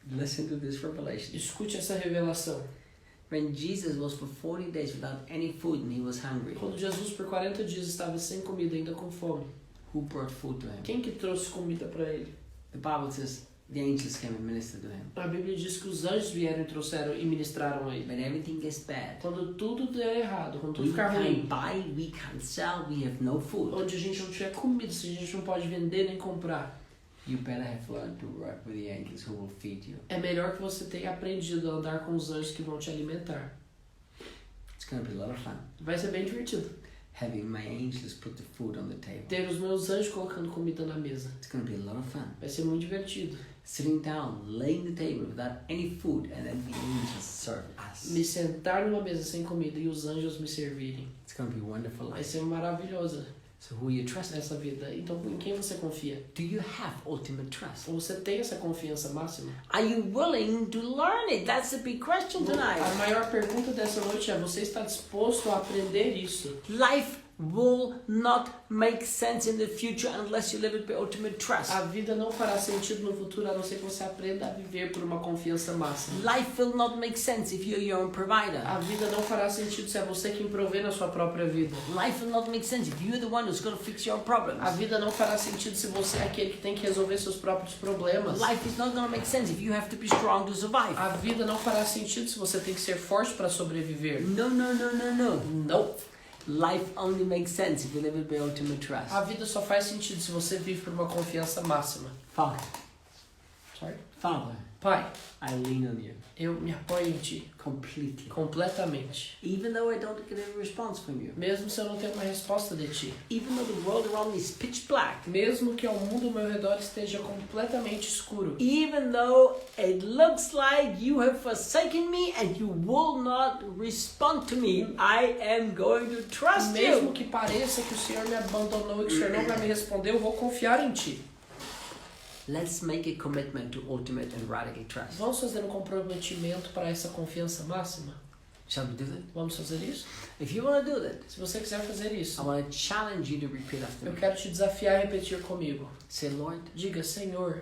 Listen to this revelation. Escute essa revelação. When Jesus was for 40 days without any food and he was hungry, Quando Jesus por 40 dias estava sem comida, ainda com fome, who brought food to him? quem que trouxe comida para ele? The Bible says the angels came and ministered to him. A Bíblia diz que os anjos vieram e trouxeram e ministraram a ele. When everything gets bad, Quando tudo der errado, quando tudo we ficar can't ruim, buy, we can't sell, we have no food. onde a gente não tiver comida, se a gente não pode vender nem comprar, You better have learned to work with the angels who will feed you. é melhor que você tenha aprendido a andar com os anjos que vão te alimentar. It's going to be a lot of fun. Vai ser bem divertido. Having my angels put the food on the table. Ter os meus anjos colocando comida na mesa. It's going to be a lot of fun. Vai ser muito divertido. Sitting down, laying the table without any food, and then the angels serve us. Me sentar numa mesa sem comida e os anjos me servirem. It's going to be wonderful Vai life. ser maravilhosa So who you trust? essa vida. Então, em quem você confia? Do you have ultimate trust? Ou você tem essa confiança máxima? Are you willing to learn it? That's the big question A tonight. maior pergunta dessa noite é: você está disposto a aprender isso? Life will not make sense in the future unless you live it by ultimate trust. A vida não fará sentido no futuro a não ser que você aprenda a viver por uma confiança máxima. Life will not make sense if you're your own provider. A vida não fará sentido se é você quem provê na sua própria vida. Life will not make sense if you're the one who's going to fix your problems. A vida não fará sentido se você é aquele que tem que resolver seus próprios problemas. Life is not going to make sense if you have to be strong to survive. A vida não fará sentido se você tem que ser forte para sobreviver. No. Não. Life only makes sense if you live it by ultimate trust. A vida só faz sentido se você vive por uma confiança máxima. Father, Pai, I lean on you eu me apoio em Ti completely. completamente. Even though I don't get a response from you. Mesmo se eu não tenho uma resposta de Ti. Even though the world around me is pitch black. Mesmo que ao mundo ao meu redor esteja completamente escuro. Even though it looks like you have forsaken me and you will not respond to me, I am going to trust Mesmo you. que pareça que o Senhor me abandonou e que o Senhor não vai me responder, eu vou confiar em Ti. Let's make a commitment to ultimate and radical trust. Vamos fazer um comprometimento para essa confiança máxima? Shall we do that? Vamos fazer isso? If you want to do that, Se você quiser fazer I isso, want to challenge you to repeat after eu me. quero te desafiar a repetir comigo. Say, Lord, Diga, Senhor,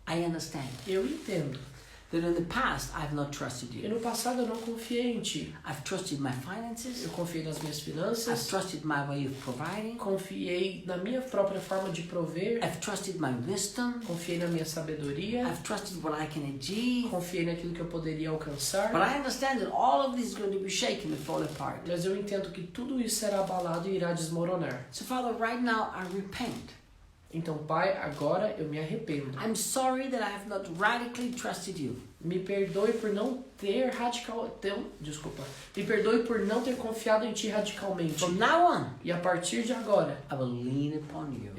I understand eu entendo that in the past I've not trusted que you. no passado eu não confiei em Ti. I've trusted my finances. Eu confiei nas minhas I've finanças, trusted my way of providing. confiei na minha própria forma de prover, I've trusted my wisdom. confiei na minha sabedoria, I've trusted what I can achieve. confiei naquilo que eu poderia alcançar. But I understand that all of this is going to be shaken and fall apart. Mas eu entendo que tudo isso será abalado e irá desmoronar. So Father, right now I repent. Então, Pai, agora eu me arrependo. I'm sorry that I have not radically trusted you. Me perdoe por não ter Me perdoe por não ter confiado em Ti radicalmente. From now on, E a partir de agora, I will lean upon you.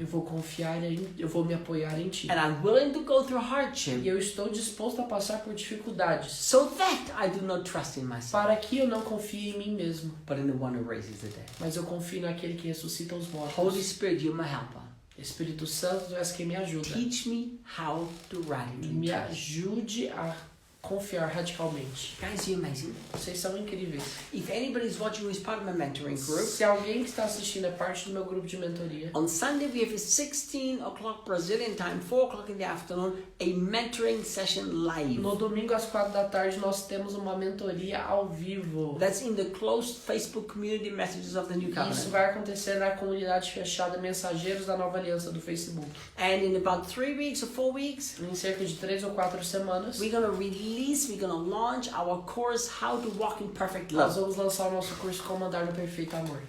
eu vou me apoiar em Ti. And I'm willing to go through E hardship eu estou disposto a passar por dificuldades, so that I do not trust in myself, para que eu não confie em mim mesmo, but in the one who raises the dead. mas eu confio naquele que ressuscita os Holy mortos. Spirit, you're my helper. Espírito Santo, Tu és quem me ajuda. Teach me how to radically Me trust. ajude a confiar radicalmente. Guys, you're amazing. Vocês são incríveis. If anybody's watching who is part of my mentoring group, Se alguém que está assistindo é parte do meu grupo de mentoria, on Sunday we have a 16 o'clock Brazilian time, 4 o'clock in the afternoon, a mentoring session live. no domingo às 4 da tarde nós temos uma mentoria ao vivo. That's in the closed Facebook community messages of the New Isso Covenant. vai acontecer na comunidade fechada Mensageiros da Nova Aliança do Facebook. And in about 3 weeks or 4 weeks, Em cerca de 3 ou 4 semanas, we're going to launch our course, How to Walk in Perfect nós Love. vamos lançar o nosso curso Como Andar no Perfeito Amor.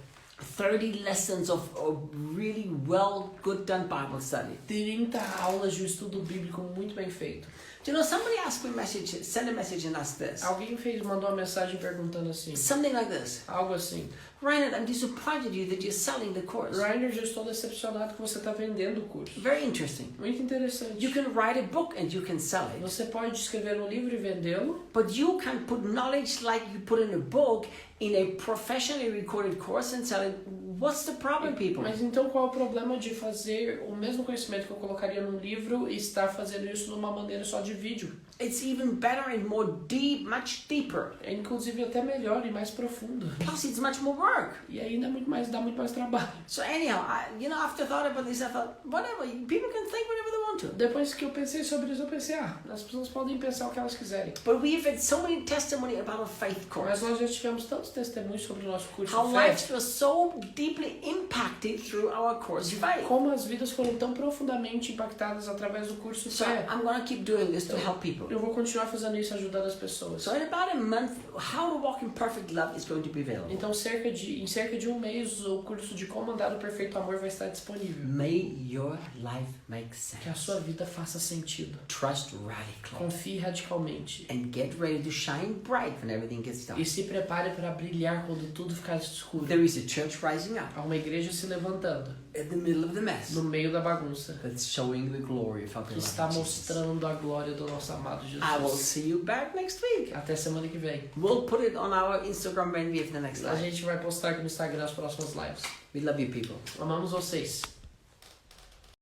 30 lessons of really well, good done Bible study. 30 aulas de um estudo bíblico muito bem feito. Do you know, somebody asked me send a message and asked this. Alguém mandou uma mensagem perguntando assim, Something like this. algo assim: Reinhard, I'm disappointed you that you're selling the course. Rainer, já estou decepcionado que você está vendendo o curso. Very interesting. Muito interessante. You can write a book and you can sell it. Você pode escrever um livro e vendê-lo, But you can put knowledge like you put in a book in a professionally recorded course and sell it. What's the problem, people? mas então qual é o problema de fazer o mesmo conhecimento que eu colocaria num livro e estar fazendo isso de uma maneira só de vídeo? It's even better and more deep, much deeper. É inclusive até melhor e mais profundo. Plus, it's much more work. E ainda dá muito mais trabalho. So anyhow, after thought about this, I thought, whatever, people can think whatever they want to. Depois que eu pensei sobre isso, eu pensei, as pessoas podem pensar o que elas quiserem. But we've had so many testimony about our faith Mas course. nós já tivemos tantos testemunhos sobre o nosso curso How de fé. lives were so deeply impacted through our course De faith. como as vidas foram tão profundamente impactadas através do curso So fé. I'm going to keep doing this to help people. Eu vou continuar fazendo isso, ajudando as pessoas. So in about a month, How to Walk in Perfect Love is going to be available. Então, em cerca de um mês, o curso de Como Andar no Perfeito Amor vai estar disponível. May your life make Que a sense. sua vida faça sentido. Trust radically. Confie radicalmente. And get ready to shine bright when everything gets dark. E se prepare para brilhar quando tudo ficar escuro. There is a church rising up Há uma igreja se levantando at the middle of the mess no meio da bagunça, that's showing the glory of our que está beloved Jesus. mostrando a glória do nosso amado I will Jesus. see you back next week. Até semana que vem. We'll put it on our Instagram when we have the next A live. gente vai postar aqui no Instagram as próximas lives. We love you, people. Amamos vocês.